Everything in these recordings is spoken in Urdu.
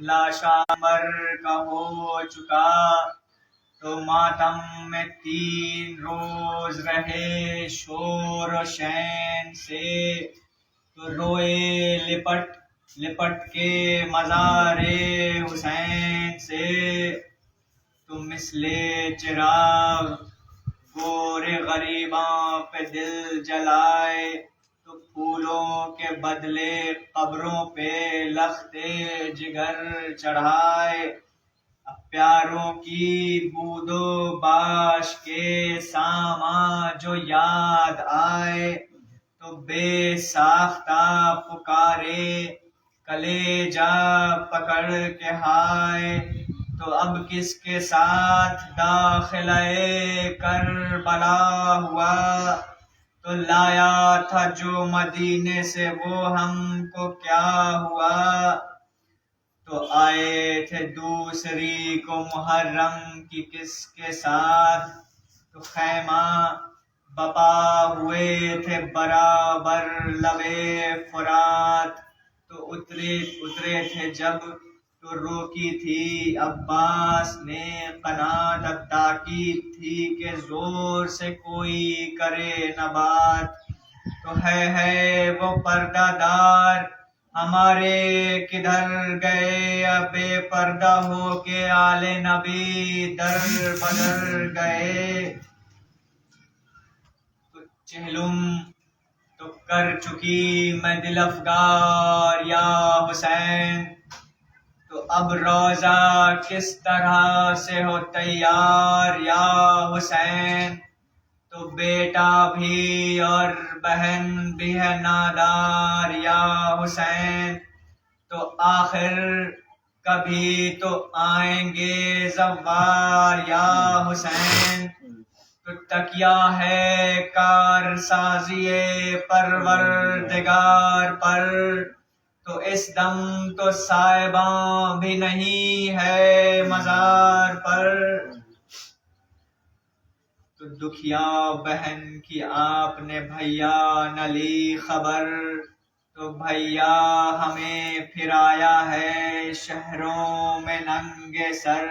لاشا مر کا ہو چکا، تو ماتم میں 3 روز رہے شور و شین سے، تو روئے لپٹ لپٹ کے مزار حسین سے، تو مثل چراغ گور غریباں پہ دل جلائے، تو پھولوں کے بدلے قبروں پہ لخت جگر چڑھائے، اب پیاروں کی بود و باش کے ساما جو یاد آئے، تو بے ساختہ پکارے کلیجا پکڑ کے ہائے، تو اب کس کے ساتھ داخلہ کربلا ہوا، تو لایا تھا جو مدینے سے وہ ہم کو کیا ہوا، تو آئے تھے دوسری کو محرم کی کس کے ساتھ، تو خیمہ بپا ہوئے تھے برابر لبے فرات، تو اترے تھے جب تو روکی تھی عباس نے قنات، اب تاکید تھی کہ زور سے کوئی کرے نہ بات، تو ہے وہ پردہ دار ہمارے کدھر گئے، اب بے پردہ ہو کے آل نبی در بدر گئے، تو چہلم تو کر چکی میں دل افگار یا حسین، تو اب روزہ کس طرح سے ہو تیار یا حسین، تو بیٹا بھی اور بہن بھی ہے نادار یا حسین، تو آخر کبھی تو آئیں گے زوار یا حسین، تو تکیہ ہے کار سازی پروردگار پر، تو اس دم تو صاحباں بھی نہیں ہے مزار پر، تو دکھیا بہن کی آپ نے بھیا نہ لی خبر، تو بھیا ہمیں پھرایا ہے شہروں میں ننگے سر،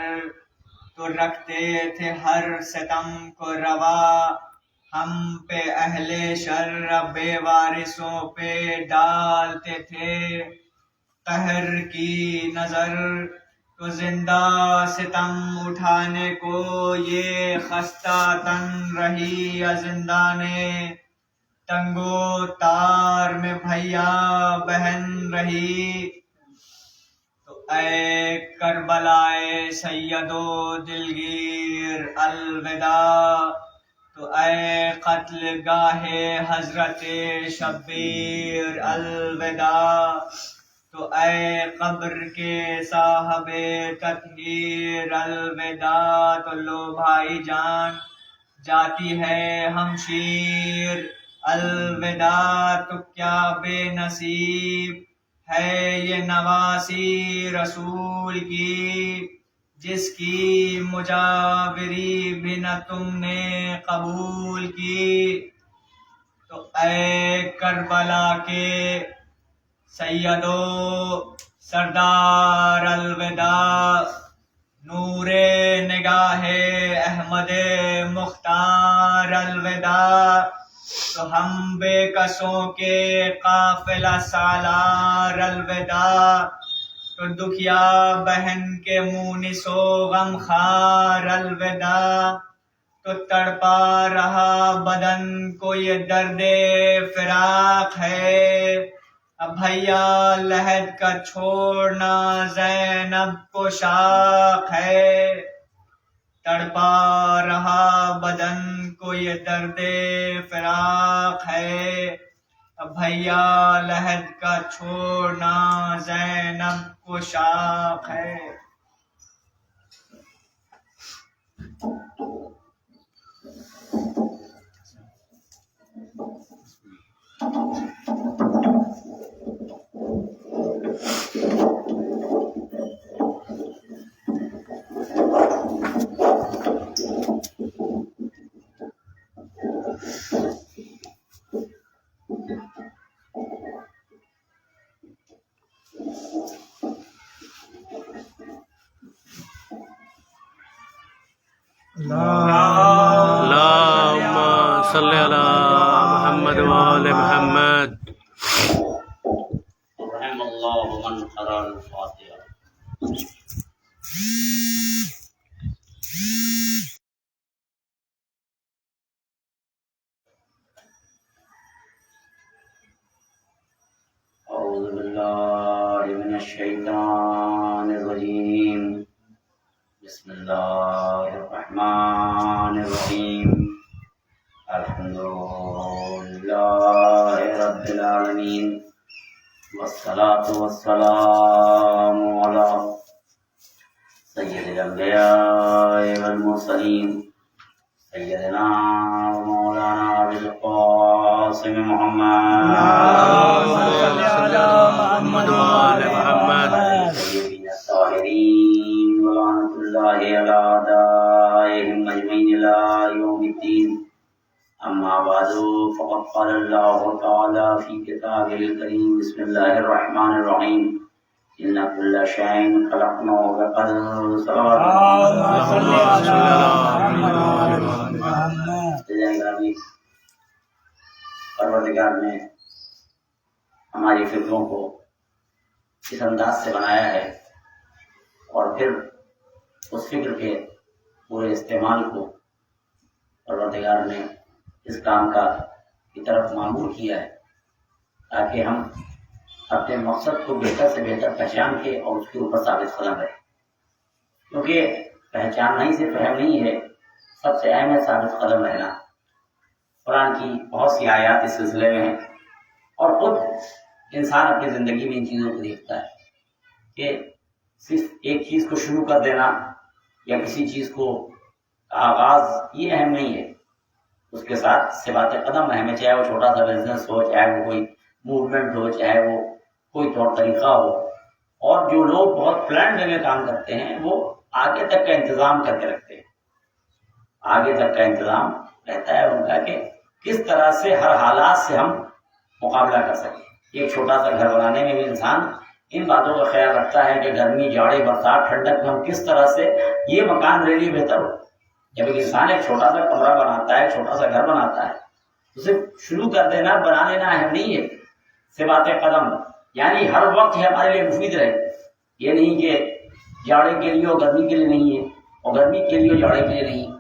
تو رکھتے تھے ہر ستم کو روا ہم پہ اہل شر، بے وارثوں پہ ڈالتے تھے قہر کی نظر، تو زندہ ستم اٹھانے کو یہ خستہ تن رہی زندانے، تنگو تار میں بھیا بہن رہی، تو اے کربلائے سید و دلگیر الوداع، تو اے قتل گاہ حضرت شبیر الوداع، تو اے قبر کے صاحب تطہیر الوداع، تو لو بھائی جان جاتی ہے ہمشیر الوداع، تو کیا بے نصیب ہے یہ نواسی رسول کی، جس کی مجاوری بھی نہ تم نے قبول کی، تو اے کربلا کے سید و سردار الوداع، نور نگاہ احمد مختار الوداع، تو ہم بے کسوں کے قافلہ سالار الوداع، تو دکھیا بہن کے مونس و غمخوار الوداع، تو تڑپا رہا بدن کو یہ درد فراق ہے، اب بھیا لحد کا چھوڑنا زینب کو شاق ہے، تڑپا رہا بدن کو یہ درد فراق ہے، اب بھیا لحد کا چھوڑنا زینب کو شاق ہے۔ اللهم صل على محمد وآل محمد. رحم الله من قرأ الفاتحة. أعوذ بالله من الشيطان الرجيم. بسم الله الرحمن الرحيم. الحمد لله رب العالمين، والصلاة والسلام على سيد الأنبياء والمرسلين سيدنا ومولانا أبي القاسم محمد محمد وآل محمد. سيدنا الطاهرين ولعنة الله على أعدائهم أجمعين إلى يوم الدين. أما بعد، فقد قال الله تعالى في كتابه الكريم: بسم الله الرحمن الرحيم. إن كل شيء خلقناه بقدر. پروردگار نے ہماری فکروں کو اس انداز سے بنایا ہے اور پھر اس فکر کے پورے استعمال کو پروردگار نے اس کام کی طرف معمور کیا ہے تاکہ ہم اپنے مقصد کو بہتر سے بہتر پہچان کے اور اس کے اوپر ثابت قدم رہے، کیونکہ پہچاننا ہی صرف فہم نہیں ہے، سب سے اہم ہے ثابت قدم رہنا۔ قرآن کی بہت سی آیات اس سلسلے میں ہیں اور خود انسان اپنی زندگی میں ان چیزوں کو دیکھتا ہے کہ صرف ایک چیز کو شروع کر دینا یا کسی چیز کو آغاز یہ اہم نہیں ہے، اس کے ساتھ صفات قدم اہم ہے، چاہے وہ چھوٹا سا بزنس ہو، چاہے وہ کوئی موومنٹ ہو، چاہے وہ کوئی طور طریقہ ہو۔ اور جو لوگ بہت پلان میں کام کرتے ہیں وہ آگے تک کا انتظام کر کے رکھتے ہیں، آگے تک کا انتظام رہتا ہے ان کا کہ کس طرح سے ہر حالات سے ہم مقابلہ کر سکیں۔ ایک چھوٹا سا گھر بنانے میں بھی انسان ان باتوں کا خیال رکھتا ہے کہ گرمی، جاڑے، برسات، ٹھنڈک میں ہم کس طرح سے یہ مکان میرے لیے بہتر ہو۔ جب ایک انسان ایک چھوٹا سا کمرہ بناتا ہے، چھوٹا سا گھر بناتا ہے، اسے شروع کر دینا، بنا لینا اہم نہیں ہے، صفات قدم یعنی ہر وقت یہ ہمارے لیے مفید رہے، یہ نہیں کہ جاڑے کے لیے اور گرمی کے لیے نہیں ہے اور گرمی کے لیے اور جاڑے کے لیے نہیں ہے۔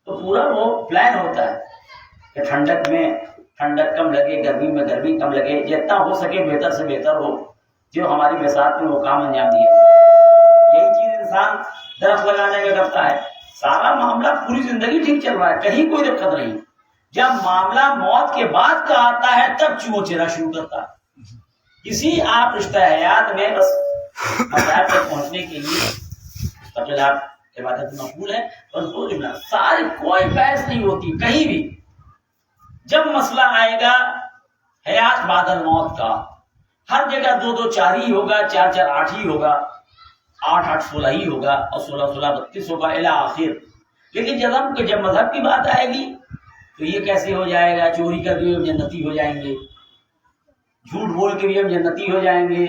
تو پورا وہ پلان ہوتا ہے کہ ٹھنڈک میں ٹھنڈک کم لگے، گرمی میں گرمی کم لگے، جتنا ہو سکے بہتر سے بہتر ہو، جو ہماری بساط میں وہ کام انجام دیا۔ یہی چیز انسان درخت لگانے میں کرتا ہے، سارا معاملہ پوری زندگی ٹھیک چل رہا ہے، کہیں کوئی دقت نہیں۔ جب معاملہ موت کے بعد کا آتا ہے تب چو چیرا شروع کرتا ہے۔ اسی آپ رشتہ حیات میں بس مسائل تک پہنچنے کے لیے قبل آپ عبادت مقبول ہے اور ساری کوئی بحث نہیں ہوتی کہیں بھی۔ جب مسئلہ آئے گا حیات بعد الموت کا، ہر جگہ 2 2 4 ہی ہوگا، 4 4 8 ہی ہوگا، 8 8 16 ہی ہوگا اور 16 16 32 ہوگا الی آخر۔ لیکن جب مذہب کی بات آئے گی تو یہ کیسے ہو جائے گا؟ چوری کر کے بھی ہم جنتی ہو جائیں گے، جھوٹ بول کے بھی ہم جنتی ہو جائیں گے،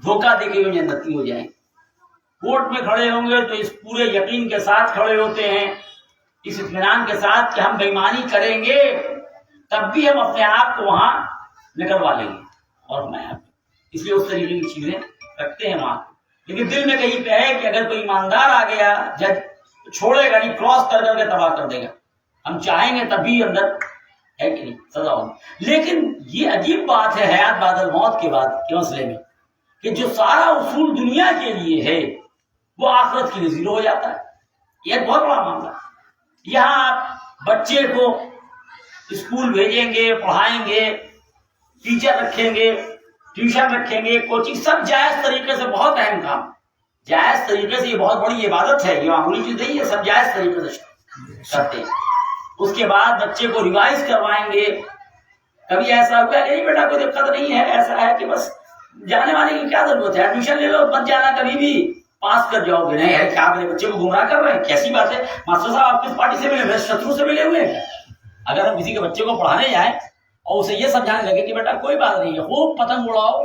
دھوکہ دے کے بھی ہم جنتی ہو جائیں گے۔ کورٹ میں کھڑے ہوں گے تو اس پورے یقین کے ساتھ کھڑے ہوتے ہیں، اس اطمینان کے ساتھ کہ ہم بےایمانی کریں گے تب بھی ہم اپنے آپ کو وہاں نکلوا لیں گے اور میں اس لیے اس طریقے کی چیزیں رکھتے ہیں وہاں۔ لیکن دل میں کہیں پہ ہے کہ اگر کوئی ایماندار آ گیا جج چھوڑے گا نہیں، کراس کر کے تباہ کر دے گا، ہم چاہیں گے تبھی اندر ہے کہ نہیں سزا ہوگی۔ لیکن یہ عجیب بات ہے حیات بعد الموت کے بعد کے مسئلے میں کہ جو سارا اصول دنیا کے لیے ہے وہ آخرت کے لیے زیرو ہو جاتا ہے۔ یہ بہت بڑا معاملہ ہے۔ یہاں آپ بچے کو اسکول بھیجیں گے، پڑھائیں گے، ٹیچر رکھیں گے، ٹیوشن رکھیں گے، کوچنگ، سب جائز طریقے سے، بہت اہم کام جائز طریقے سے، یہ بہت بڑی عبادت ہے، یہ معمولی چیز نہیں ہے، سب جائز طریقے سے کرتے ہیں۔ اس کے بعد بچے کو ریوائز کروائیں گے۔ کبھی ایسا ہوا کہ نہیں بیٹا کوئی دقت نہیں ہے، ایسا ہے کہ بس جانے وانے کی کیا ضرورت ہے، ایڈمیشن لے لو، بچ جانا، کبھی بھی پاس کر جاؤ گے۔ نہیں ہے کیا میرے بچے کو گمراہ کر رہے ہیں، کیسی بات ہے؟ ماسٹر صاحب آپ کس پارٹی سے ملے ہوئے؟ شترو سے ملے ہوئے ہیں۔ اگر ہم کسی کے بچے کو پڑھانے جائیں اور اسے یہ سمجھانے لگے کہ بیٹا کوئی بات نہیں ہے، خوب پتنگ اڑاؤ،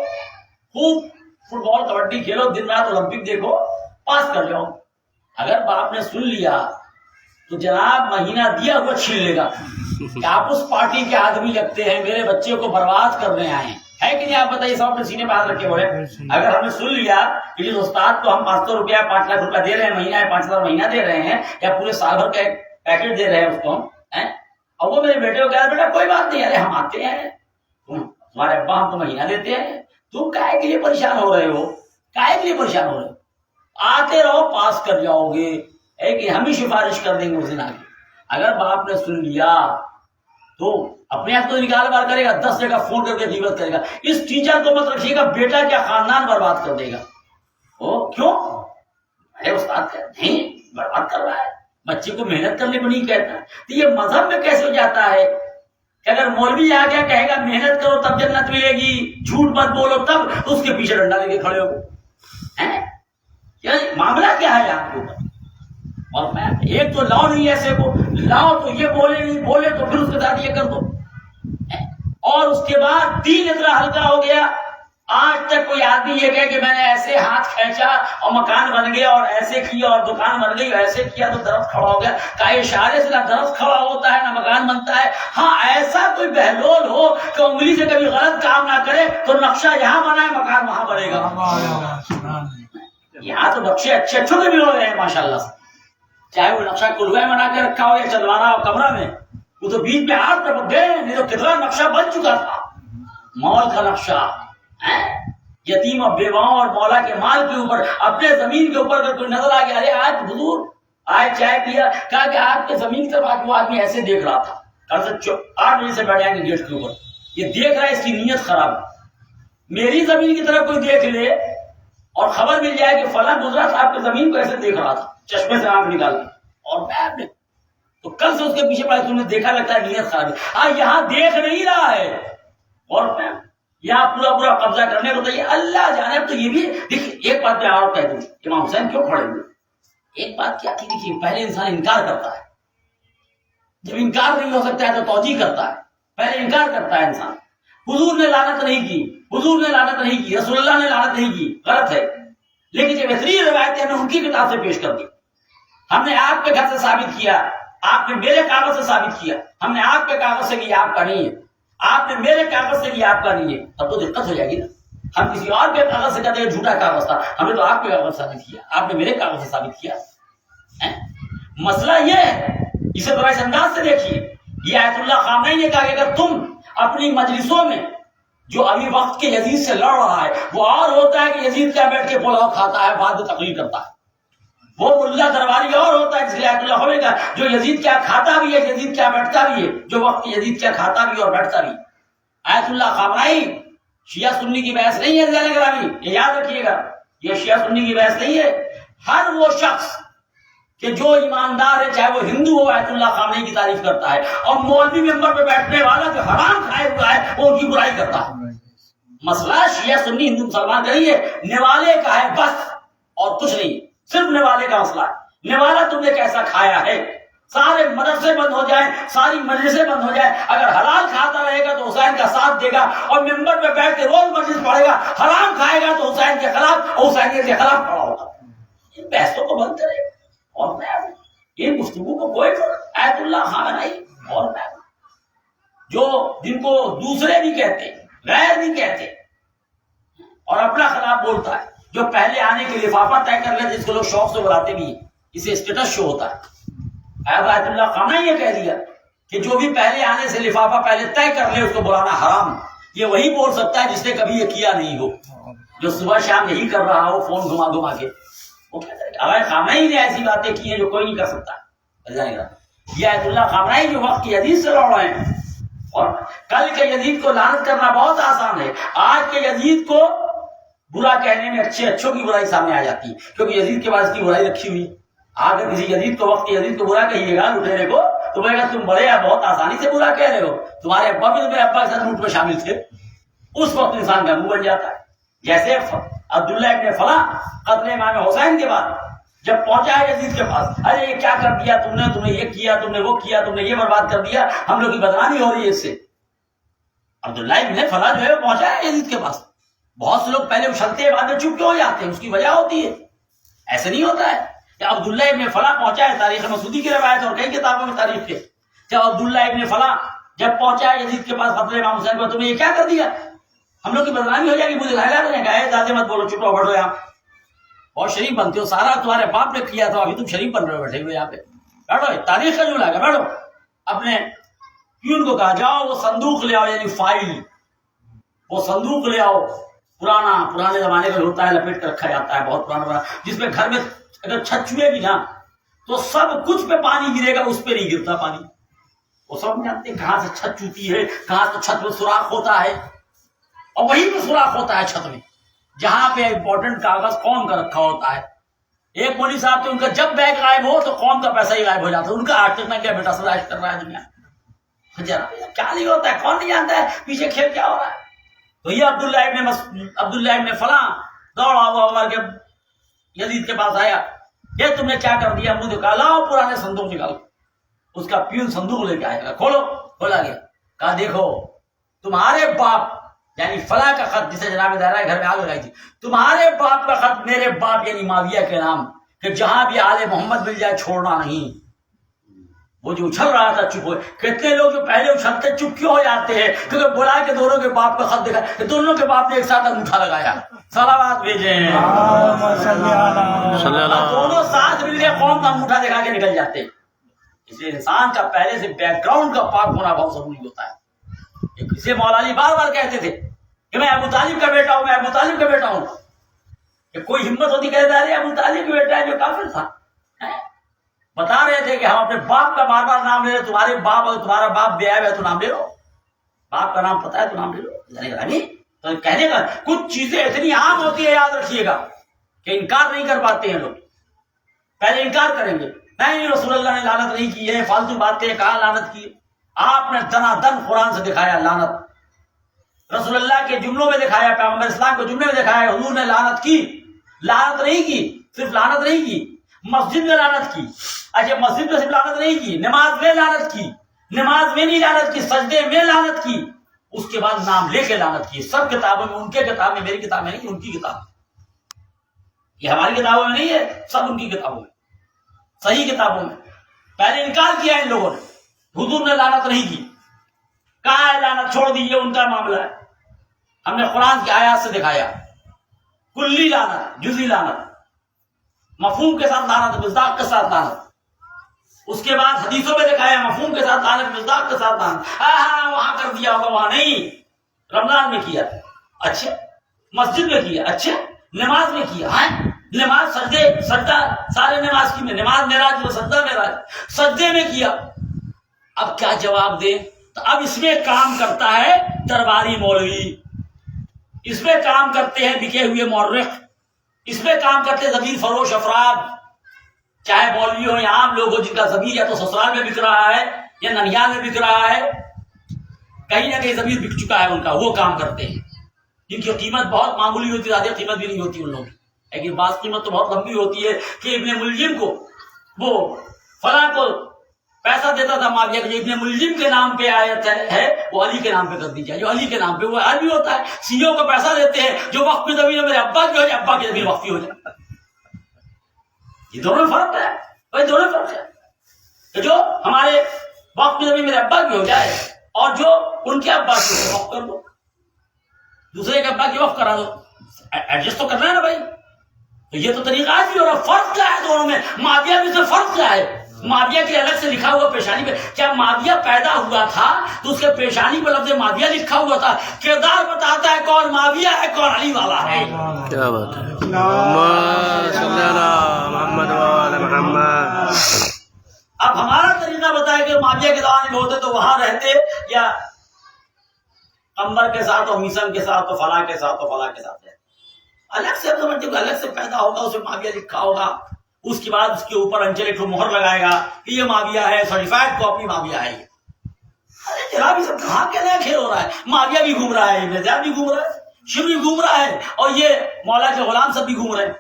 خوب فٹ بال کبڈی کھیلو، دن رات اولمپک دیکھو، پاس کر جاؤ، اگر باپ نے سن لیا تو جناب مہینہ دیا ہوا چھین لے گا کہ آپ اس پارٹی کے آدمی لگتے ہیں، میرے بچے کو برباد کرنے آئے ہیں، ہے کہ نہیں؟ آپ بتائیے، سب اپنے سینے پہ ہاتھ رکھے ہوئے. اگر ہم نے سن لیا کہ جس استاد کو ہم 500 روپیہ 5 لاکھ روپیہ دے رہے ہیں مہینہ، 5,000 مہینہ دے رہے ہیں، یا پورے سال بھر کا ایک پیکٹ دے رہے ہیں اس کو، اور وہ میرے بیٹے کو کہا بیٹا کوئی بات نہیں، ارے ہم آتے ہیں، تمہارے ابا ہم تو مہینہ دیتے ہیں، تم کاہے کے لیے پریشان ہو رہے ہو، کاہے کے لیے پریشان ہو رہے ہو؟ آتے رہو، پاس کر جاؤ گے، کہ ہم ہی سفارش کر دیں گے اس دن آگے. اگر باپ نے سن لیا تو اپنے آپ کو نکال بار کرے گا، 10 جگہ فون کر کے غیبت کرے گا. اس ٹیچر کو مت رکھیے گا، بیٹا کیا خاندان برباد کر دے گا. کیوں؟ ارے استاد نہیں برباد کر رہا ہے، بچے کو محنت کرنے کو نہیں کہتا. تو یہ مذہب میں کیسے ہو جاتا ہے کہ اگر مولوی آ گیا کہے گا محنت کرو تب جنت ملے گی، جھوٹ مت بولو تب، اس کے پیچھے ڈنڈا لے کے کھڑے ہو. معاملہ کیا ہے آپ کے اوپر؟ اور میں ایک تو لاؤ نہیں ایسے کو، لاؤ تو یہ بولے نہیں، بولے تو پھر اس کے ساتھ یہ کر دو. اور اس کے بعد دین اتنا ہلکا ہو گیا، آج تک کوئی آدمی یہ کہے کہ میں نے ایسے ہاتھ کھینچا اور مکان بن گیا، اور ایسے کیا اور دکان بن گئی، ایسے کیا تو درخت کھڑا ہو گیا. کا اشارے سے نہ درخت کھڑا ہوتا ہے نہ مکان بنتا ہے. ہاں ایسا کوئی بہلول ہو کہ انگلی سے کبھی غلط کام نہ کرے تو نقشہ یہاں بنا ہے مکان وہاں بنے گا. یہاں تو بچے اچھے بھی ہو رہے ہیں ماشاءاللہ سے، چاہے وہ نقشہ کلوے میں بنا کے رکھا ہو یا چلوانا ہو کمرہ میں، وہ تو بیچ میں ہاتھ ٹپک گئے، نہیں تو کتنا نقشہ بن چکا تھا مال کا نقشہ. یتیم اور بیواؤں اور مولا کے مال کے اوپر، اپنے زمین کے اوپر اگر کوئی نظر آ گیا، ارے آج حضور آئے چائے پیا، کہا کہ آپ کے زمین کی طرف وہ آدمی ایسے دیکھ رہا تھا، 8 بجے سے بیٹھ جائیں گے گیٹ کے اوپر، یہ دیکھ رہا ہے اس کی نیت خراب ہے. میری زمین کی طرف کوئی دیکھ لے اور خبر مل جائے کہ فلاں گزرا تھا آپ کی زمین کو ایسے دیکھ رہا تھا چشمے سے آنکھ نکال کے، اور میں تو کل سے اس کے پیچھے پڑے، تم نے دیکھا، لگتا ہے نیت خراب ہے. یہاں دیکھ نہیں رہا ہے، اور میں یہاں پورا قبضہ کرنے کو تو یہ اللہ جانے. اب تو یہ بھی دیکھیے، ایک بات میں اور کہہ دوں، امام حسین کیوں کھڑے ہوئے؟ ایک بات کیا تھی، دیکھیے پہلے انسان انکار کرتا ہے، جب انکار نہیں ہو سکتا ہے تو توجیہ کرتا ہے. پہلے انکار کرتا ہے انسان. حضور نے لعنت نہیں کی، حضور نے لعنت نہیں کی، رسول اللہ نے لعنت نہیں کی، غلط ہے. لیکن جو بہترین روایتیں ہمیں ان کی کتاب سے پیش کر دی، ہم نے آپ کے گھر سے ثابت کیا، آپ نے میرے کاغذ سے ثابت کیا، ہم نے آپ کے کاغذ سے کیا آپ کا نہیں ہے، آپ نے میرے کاغذ سے کیا آپ کا نہیں ہے، تب تو دقت ہو جائے گی نا. ہم کسی اور کے کاغذ سے کہتے ہیں جھوٹا کاغذ تھا، ہم نے تو آپ کے کاغذ سے ثابت کیا، آپ نے میرے کاغذ سے ثابت کیا. مسئلہ یہ ہے، اسے بڑا اس انداز سے دیکھیے. یہ آیت اللہ خامنئی نے کہا کہ اگر تم اپنی مجلسوں میں جو ابھی وقت کے یزید سے لڑ رہا ہے، وہ اور ہوتا ہے کہ یزید کیا بیٹھ کے پلاؤ کھاتا ہے، بعد میں تقریر کرتا ہے، وہ ملا درباری اور ہوتا ہے، اس لیے آیت اللہ خامنئی کا جو یزید کیا کھاتا بھی ہے، یزید کیا بیٹھتا بھی ہے، جو وقت یزید کیا کھاتا بھی اور بیٹھتا بھی. آیت اللہ خامنئی شیعہ سنی کی بحث نہیں ہے زیادہ گرامی، یہ یاد رکھیے گا، یہ شیعہ سنی کی بحث نہیں ہے. ہر وہ شخص کہ جو ایماندار ہے، چاہے وہ ہندو ہو، آیت اللہ خامنئی کی تعریف کرتا ہے، اور مولوی ممبر پہ بیٹھنے والا جو حرام کھائے ہوا ہے وہ ان کی برائی کرتا ہے. مسئلہ شیعہ سنی ہندو مسلمان کا نہیں ہے، نوالے کا ہے بس، اور کچھ نہیں، صرف نوالے کا مسئلہ ہے. نوالا تم نے کیسا کھایا ہے؟ سارے مدرسے بند ہو جائیں، ساری مجلسیں بند ہو جائیں، اگر حلال کھاتا رہے گا تو حسین کا ساتھ دے گا، اور ممبر پہ بیٹھ کے روز مجلس پڑھے گا. حرام کھائے گا تو حسین کے خلاف اور حسینیت کے خلاف کھڑا ہوگا. ان بحثوں کو بند کرے، اور میں ان گفتگو کو کوئی آیت اللہ خامنئی اور میں جو جن کو دوسرے بھی کہتے، غیر بھی کہتے، اور اپنا خلاف بولتا ہے، جو پہلے آنے کے لفافہ طے کر لے، جس کو لوگ شوق سے بلاتے بھی ہیں، اسے اسٹیٹس شو ہوتا ہے. آیت اللہ خامنئی یہ کہہ دیا کہ جو بھی پہلے آنے سے لفافہ پہلے طے کر لے اس کو بلانا حرام. یہ وہی بول سکتا ہے جس نے کبھی یہ کیا نہیں ہو، جو صبح شام یہی کر رہا ہو فون گھما گھما کے. وہ کہتا ہے اگر خامنئی نے ایسی باتیں کی ہیں جو کوئی نہیں کر سکتا. یہ آیت اللہ خامنئی جو وقت کی یزید سے لڑ رہے ہیں، اور کل کے یزید کو لعنت کرنا بہت آسان ہے. آج کے یزید کو برا کہنے میں اچھوں کی برائی سامنے آ جاتی ہے، کیونکہ یزید کے پاس کی برائی رکھی ہوئی. اگر کسی یزید کو وقت یزید کو برا کہیے گا لٹیرے کو، تو کہے گا تم بڑے بہت آسانی سے برا کہہ رہے ہو، تمہارے ابا بھی میرے ابا کے ساتھ لوٹ میں شامل تھے. اس وقت انسان کا منہ بن جاتا ہے. جیسے عبداللہ ابن فلاں قتل امام حسین کے بعد جب پہنچا ہے یزید کے پاس، ارے یہ کیا کر دیا تم نے یہ کیا، تم نے وہ کیا، تم نے یہ برباد کر دیا، ہم لوگ کی بدنامی ہو رہی ہے اس سے. عبداللہ ابن فلاں جو ہے وہ پہنچا ہے یزید کے پاس. بہت سے لوگ پہلے اچھلتے ہیں، بعد میں چپ کیوں ہو جاتے ہیں، اس کی وجہ ہوتی ہے. ایسے نہیں ہوتا ہے. کہ عبداللہ ابن فلاں پہنچا ہے، تاریخ مسعودی کی روایت اور کئی کتابوں میں تاریخ کے، جب عبداللہ ابن فلاں جب پہنچا ہے یزید کے پاس قتل امام حسین کو، تمہیں یہ کیا کر دیا، ہم لوگ کی بدنامی ہو جائے گی، مجھے لہلا رہے ہیں، زیادہ مت بولو، چپ رہو، بیٹھو یہاں، بہت شریف بنتے ہو، سارا تمہارے باپ نے کیا تھا، ابھی تم شریف بن رہے ہو بیٹھے ہوئے یہاں پہ، بیٹھو، تاریخ کا جملہ ہے، بیٹھو۔ اپنے پیون کو کہا جاؤ وہ صندوق لے آؤ، یعنی فائل، وہ صندوق لے آؤ، پرانے زمانے کا ہوتا ہے، لپیٹ کر رکھا جاتا ہے، بہت پرانا، جس میں گھر میں اگر چھت چھوئے گی نا تو سب کچھ پہ پانی گرے گا، اس پہ نہیں گرتا پانی، وہ سب جانتے ہیں کہاں سے چھت چوتی ہے، کہاں سے چھت میں سوراخ ہوتا ہے، اور وہیں پہ سوراخ ہوتا ہے چھت میں، جہاں پہ امپورٹنٹ کاغذ قوم کا رکھا ہوتا ہے۔ ایک مولوی صاحب تھے، ان کا جب بیگ غائب ہو تو قوم کا پیسہ ہی غائب ہو جاتا ہے، ان کا آج تک میں کیا بیٹا سزائش کر رہا ہے دنیا، کیا نہیں ہوتا ہے، کون نہیں جانتا ہے پیچھے کھیل کیا ہو رہا ہے۔ تو یہ عبداللہ ابن فلاں دوڑا ہوا عمر کے یزید کے پاس آیا، یہ تم نے کیا کر دیا، مجھے کہا لاؤ پرانے صندوق نکالو، اس کا پیون صندوق لے کے آئے، کھولو، کھولا گیا، کہا دیکھو تمہارے باپ یعنی فلاں کا خط، جسے جناب دائرہ گھر میں آگ لگائی تھی، تمہارے باپ کا خط میرے باپ یعنی معاویہ کے نام، کہ جہاں بھی آل محمد مل جائے چھوڑنا نہیں۔ وہ جو اچھل رہا تھا چپ ہوئے، کتنے لوگ جو پہلے اچھلتے چپ کیوں ہو جاتے ہیں، کیونکہ بلا کے دونوں کے باپ کا خط دکھا، دونوں کے باپ نے ایک ساتھ انگوٹھا لگایا، صلوات بھیجیں، دونوں ساتھ مل کے قوم کا انگوٹھا دکھا کے نکل جاتے ہیں۔ اس لیے انسان کا پہلے سے بیک گراؤنڈ کا پاک ہونا بہت ضروری ہوتا ہے۔ اسے مولا علی بار بار کہتے تھے کہ میں ابو طالب کا بیٹا ہوں، میں ابو طالب کا بیٹا ہوں، کہ کوئی ہمت ہوتی کہتا ہے ابو طالب کا بیٹا ہے جو کافر تھا، بتا رہے تھے کہ ہم اپنے باپ کا بار بار نام لے رہے، تمہارے باپ اور تمہارا باپ بے عیب ہے تو نام لے لو، باپ کا نام پتا ہے تو نام لے لو۔ تو کہنے کا کچھ چیزیں اتنی عام ہوتی ہے، یاد رکھیے گا، کہ انکار نہیں کر پاتے ہیں لوگ، پہلے انکار کریں گے، نہیں رسول اللہ نے لعنت نہیں کی ہے، فالتو باتیں، کہاں لعنت کی، آپ نے دنا دن قرآن سے دکھایا لعنت، رسول اللہ کے جملوں میں دکھایا، پیغمبر اسلام کے جملے میں دکھایا، حضور نے لعنت کی، لعنت نہیں کی، صرف لعنت نہیں کی، مسجد میں لعنت کی، اچھا مسجد میں صرف لعنت نہیں کی، نماز میں لعنت کی، نماز میں نہیں لعنت کی، سجدے میں لعنت کی، اس کے بعد نام لے کے لعنت کی، سب کتابوں میں، ان کے کتاب میں، میری کتاب میں نہیں، ان کی کتاب، یہ ہماری کتابوں میں نہیں ہے، سب ان کی کتابوں میں، صحیح کتابوں میں۔ پہلے انکار کیا ان لوگوں نے، حضور نے لعنت نہیں کی، کہا ہے لعنت چھوڑ دیجیے، ان کا معاملہ ہے، ہم نے قرآن کی آیات سے دکھایا، کلی لعنت، جزئی لعنت، مفہوم کے ساتھ لعنت، مصداق کے ساتھ لعنت، اس کے بعد حدیثوں میں دکھایا مفہوم کے ساتھ لعنت، مصداق کے ساتھ لعنت، ہاں وہاں کر دیا ہوگا، وہاں نہیں، رمضان میں کیا، اچھا مسجد میں کیا، اچھا نماز میں کیا، ہاں نماز سجدہ سارے نماز کی میں، نماز معراج میں، سجدہ معراج، سجدے میں کیا، اب کیا جواب دیں؟ تو اب اس میں کام کرتا ہے درباری مولوی، اس میں کام کرتے ہیں بکے ہوئے مورخ، اس میں کام کرتے ہیں ضمیر فروش افراد، چاہے مولوی ہو یا عام لوگ ہو، جن کا ضمیر یا تو سسرال میں بک رہا ہے یا ننیال میں بک رہا ہے، کہیں نہ کہیں ضمیر بک چکا ہے ان کا، وہ کام کرتے ہیں، جن کی قیمت بہت معمولی ہوتی ہے، زیادہ قیمت بھی نہیں ہوتی ان لوگوں کی، لیکن بعض قیمت تو بہت لمبی ہوتی ہے، کہ ابن ملجم کو وہ فلاں کو پیسہ دیتا تھا معاویہ کہ جو ابن ملجم کے نام پہ آیت ہے وہ علی کے نام پہ کر دی جائے، جو علی کے نام پہ وہ علی ہوتا ہے، سیوں کو پیسہ دیتے ہیں جو وقف کی زمین میرے ابا کی ہو جائے، ابا کی زمین وقفی ہو جائے، یہ دونوں میں فرق ہے بھائی، دونوں فرق ہے، کہ جو ہمارے وقف کی زمین میرے ابا کی ہو جائے اور جو ان کے ابا کی وقف کر دو، دوسرے کے ابا کی وقف کرا دو، ایڈجسٹ تو کرنا ہے نا بھائی، تو یہ تو طریقہ آج بھی ہو رہا، فرق کیا ہے دونوں میں؟ معاویہ میں سے فرق کیا ہے؟ معاویہ کے الگ سے لکھا ہوا پیشانی پہ، کیا معاویہ پیدا ہوا تھا تو اس کے پیشانی پہ لفظ معاویہ لکھا ہوا تھا، کردار بتاتا ہے کون معاویہ ہے کون علی والا ہے، کیا بات ہے، اللہم صلی علی محمد وعلی محمد۔ اب ہمارا طریقہ بتایا کہ معاویہ کے زمانے میں ہوتے تو وہاں رہتے، یا قمبر کے ساتھ اور میسم کے ساتھ اور فلاں کے ساتھ اور فلاں کے ساتھ رہتے، الگ سے سمجھتے الگ سے پیدا ہوگا، اسے معاویہ لکھا ہوگا، اس کے بعد اس کے اوپر انچل ایک مہر لگائے گا کہ یہ معاویہ ہے، سرٹیفائڈ کاپی معاویہ ہے۔ ارے جناب یہ سب کہاں کے نیا کھیل ہو رہا ہے؟ معاویہ بھی گھوم رہا ہے، ابن زیاد بھی گھوم رہا ہے، شیعہ بھی گھوم رہا ہے، اور یہ مولا کے غلام سب بھی گھوم رہے ہیں۔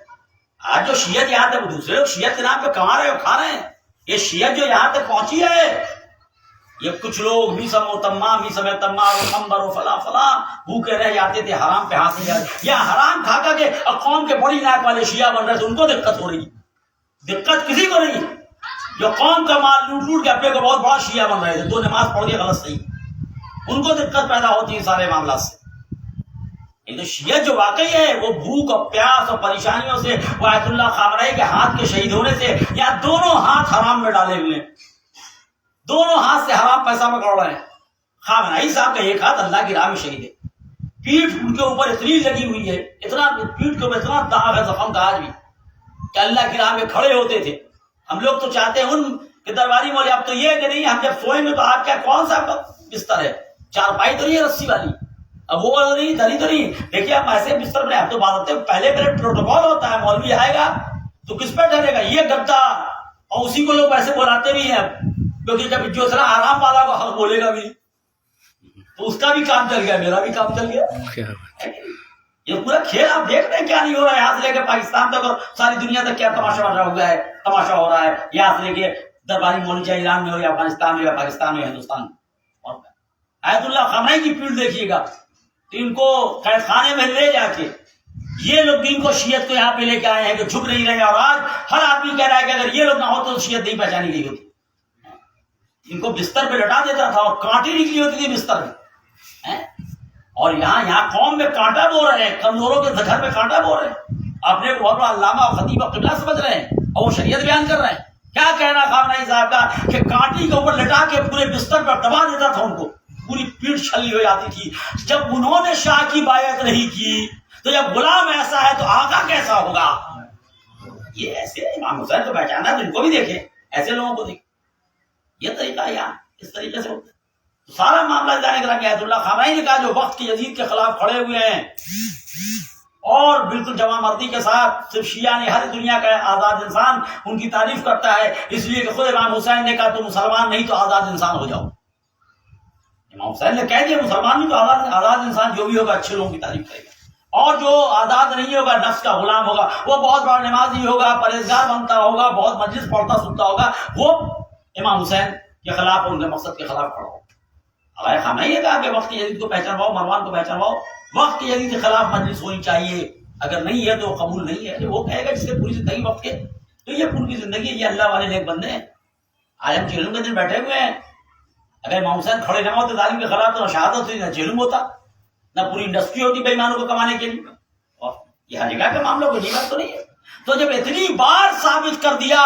آج جو شیعت یہاں تک دوسرے لوگ شیعت کے نام پہ کما رہے ہیں اور کھا رہے ہیں، یہ شیعت جو یہاں تک پہنچی ہے، یہ کچھ لوگ میسم و تمام، میسم تمام و خمبر و فلاں فلاں بھوکے رہ جاتے تھے، حرام پہ ہاتھ نہیں جاتے، یا حرام کھا کر کے قوم کے بڑی ناک والے شیعہ بن رہے تھے، ان کو دقت ہو رہی ہے، دقت کسی کو نہیں. جو قوم کا مال لوٹ لوٹ کے اپنے کو بہت بڑا شیعہ بن رہے تھے, 2 نماز پڑھ کے غلط صحیح, ان کو دقت پیدا ہوتی ہے سارے معاملات سے. تو شیعہ جو واقعی ہے وہ بھوک اور پیاس اور پریشانیوں سے, وہ آیت اللہ خامنئی کے ہاتھ کے شہید ہونے سے, یا دونوں ہاتھ حرام میں ڈالے ہوئے ہیں, دونوں ہاتھ سے حرام پیسہ پکڑ رہے ہیں. خامنئی صاحب کا ایک ہاتھ اللہ کی راہ میں شہید ہے, پیٹھ ان کے اوپر اتنی لگی ہوئی ہے, اتنا پیٹھ کے اوپر اتنا داغ ہے, زخم کا آج بھی, کہ اللہ کی راہ میں کھڑے ہوتے تھے. ہم لوگ تو چاہتے ہیں ان کہ درباری مولوی اب تو یہ کہ نہیں, ہم جب سوئیں گے تو آپ کیا کون سا بستر ہے, چارپائی تو نہیں ہے رسی والی, اب وہ نہیں دری تو نہیں. دیکھیے آپ ایسے بستر میں, اب تو بات پہلے پروٹوکول ہوتا ہے, مولوی آئے گا تو کس پہ ڈرے گا, یہ گدا, اور اسی کو لوگ ایسے بلاتے بھی ہیں, کیونکہ جب جو اتنا آرام والا کو حق بولے گا بھی تو اس کا بھی کام چل گیا, میرا بھی کام چل گیا. یہ پورا کھیل آپ دیکھ رہے ہیں کیا نہیں ہو رہا ہے, یہاں سے لے کے پاکستان تک اور ساری دنیا تک کیا تماشا ہو رہا ہے. یہاں سے لے کے درباری مولوی چاہے ایران میں ہو یا افغانستان میں یا پاکستان میں ہندوستان میں. اور آیت اللہ خامنئی کی پیڑ دیکھیے گا تو ان کو قید خانے میں لے جا کے یہ لوگ دین کو شیعت کو یہاں پہ لے کے آئے ہیں کہ جھک نہیں رہے, اور آج ہر آدمی کہہ رہا ہے کہ اگر یہ لوگ نہ ہو تو شیعت نہیں پہچانی گئی ہوتی. ان کو بستر پہ لٹا دیتا تھا اور کانٹی نکلی ہوتی تھی بستر میں, اور یہاں قوم میں کانٹا بو رہے ہیں, کمزوروں کے گھر میں کانٹا بو رہے ہیں, اپنے کو بہت بڑا علامہ اور خطیب اور قبلہ سمجھ رہے ہیں, اور وہ شریعت بیان کر رہے ہیں. کیا کہنا خامنئی صاحب کا کہ کانٹی کے اوپر لٹا کے پورے بستر پر دبا دیتا تھا, ان کو پوری پیٹھ چھلی ہو جاتی تھی. جب انہوں نے شاہ کی بیعت نہیں کی تو جب غلام ایسا ہے تو آقا کیسا ہوگا. یہ ایسے امام حسین کو پہچانا تو ان کو بھی دیکھیں, ایسے لوگوں کو دیکھیں. یہ طریقہ یہاں اس طریقے سے ہوتا ہے. سارا معاملہ جانے کا کہ آیت اللہ خامنئی نے کہا جو وقت کے یزید کے خلاف کھڑے ہوئے ہیں اور بالکل جمع مردی کے ساتھ, صرف شیعہ نے, ہر دنیا کا آزاد انسان ان کی تعریف کرتا ہے, اس لیے کہ خود امام حسین نے کہا تو مسلمان نہیں تو آزاد انسان ہو جاؤ. امام حسین نے کہہ دیا مسلمان نہیں تو آزاد انسان جو بھی ہوگا اچھے لوگوں کی تعریف کرے گا, اور جو آزاد نہیں ہوگا, نفس کا غلام ہوگا, وہ بہت بڑا نمازی ہوگا, پرہیزگار بنتا ہوگا, بہت مجلس پڑھتا سنتا ہوگا, وہ امام حسین کے خلاف اور ان کے مقصد کے خلاف کھڑا ہوگا. اللہ خامنئی نے کہا کہ وقت یزید کو پہچانواؤ, مروان کو پہچانواؤ, وقت یزید کے خلاف مجلس ہونی چاہیے, اگر نہیں ہے تو قبول نہیں ہے. وہ کہے گا جس سے پوری زندگی وقت کے, تو یہ پوری زندگی یہ اللہ والے نیک بندے ہیں. آج ہم جیلوں کے دن بیٹھے ہوئے ہیں, اگر امام حسین کھڑے نہ ہوتے ظالم کے خلاف تو نہ شہادت ہوتی, نہ جیلوں ہوتا, نہ پوری انڈسٹری ہوتی بے ایمانوں کو کمانے کے لیے. اور یہ ہر جگہ کے معاملوں کو بات تو نہیں ہے. تو جب اتنی بار ثابت کر دیا,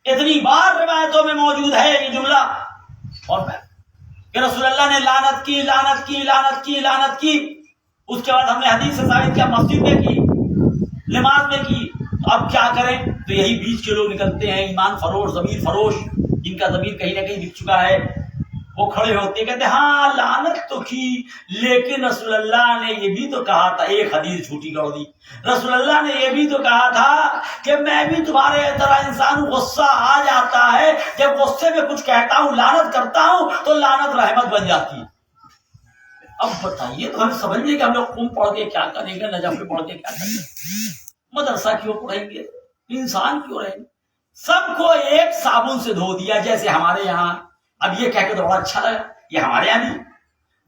اتنی بار روایتوں میں موجود ہے یہ جملہ, اور کہ رسول اللہ نے لعنت کی لعنت کی لعنت کی لعنت کی, اس کے بعد ہم نے حدیث سے ثابت کیا مسجد میں کی, نماز میں کی, اب کیا کریں. تو یہی بیچ کے لوگ نکلتے ہیں, ایمان فروش, ضمیر فروش, جن کا ضمیر کہیں نہ کہیں دکھ چکا ہے, وہ کھڑے ہوتے کہتے ہاں لعنت تو کی, لیکن رسول اللہ نے یہ بھی تو کہا تھا, ایک حدیث جھوٹی کر دی, رسول اللہ نے یہ بھی تو کہا تھا کہ میں بھی تمہارے طرح انسان ہوں, غصہ آ جاتا ہے, جب غصے میں کچھ کہتا ہوں, لعنت کرتا ہوں, تو لعنت رحمت بن جاتی ہے. اب بتائیے تو ہمیں سمجھ نہیں کہ ہم لوگ قوم پڑھ کے کیا کریں گے, نجف پڑھ کے کیا کریں گے, مدرسہ کیوں پڑھیں گے, انسان کیوں رہیں گے. سب کو ایک صابن سے دھو دیا جیسے ہمارے یہاں. اب یہ کہہ کے تو بڑا اچھا لگا, یہ ہمارے یہاں بھی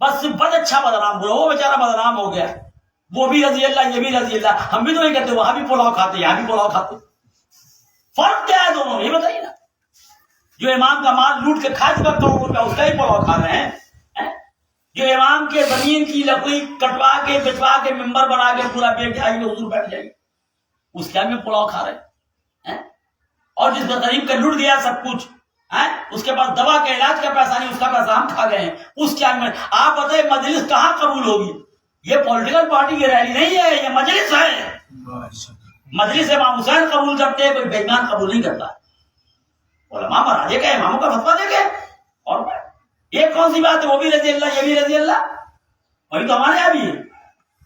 بس بہت اچھا بدنام ہوا, وہ بیچارہ بدنام ہو گیا, وہ بھی رضی اللہ, یہ بھی رضی اللہ. ہم بھی تو نہیں کہتے وہاں بھی پلاؤ کھاتے, یہاں بھی پلاؤ کھاتے. فرق کیا ہے دونوں میں یہ بتائیے نا. جو امام کا مال لوٹ کے کھا چکا کروڑوں روپیہ, اس کا ہی پلاؤ کھا رہے ہیں. جو امام کے زمین کی لکڑی کٹوا کے بچوا کے ممبر بنا کے پورا بیٹھ جائیے, حضور بیٹھ جائیے, اس کے میں پلاؤ کھا رہے ہیں. اور جس نے غریب کا لوٹ دیا سب کچھ, اس کے پاس دوا کے علاج کا پیسہ نہیں, اس کا پیسہ ہم کھا گئے ہیں, اس کے میں آپ بتائیں مجلس کہاں قبول ہوگی. یہ پولیٹیکل پارٹی کی ریلی نہیں ہے, یہ مجلس ہے. مجلس امام حسین قبول کرتے ہیں, کوئی بے ایمان قبول نہیں کرتا. علماء مراجع کا اماموں کا فتویٰ دے کے, اور یہ کون سی بات ہے, وہ بھی رضی اللہ, یہ بھی رضی اللہ. وہی تو ہمارے یہاں بھی ہے.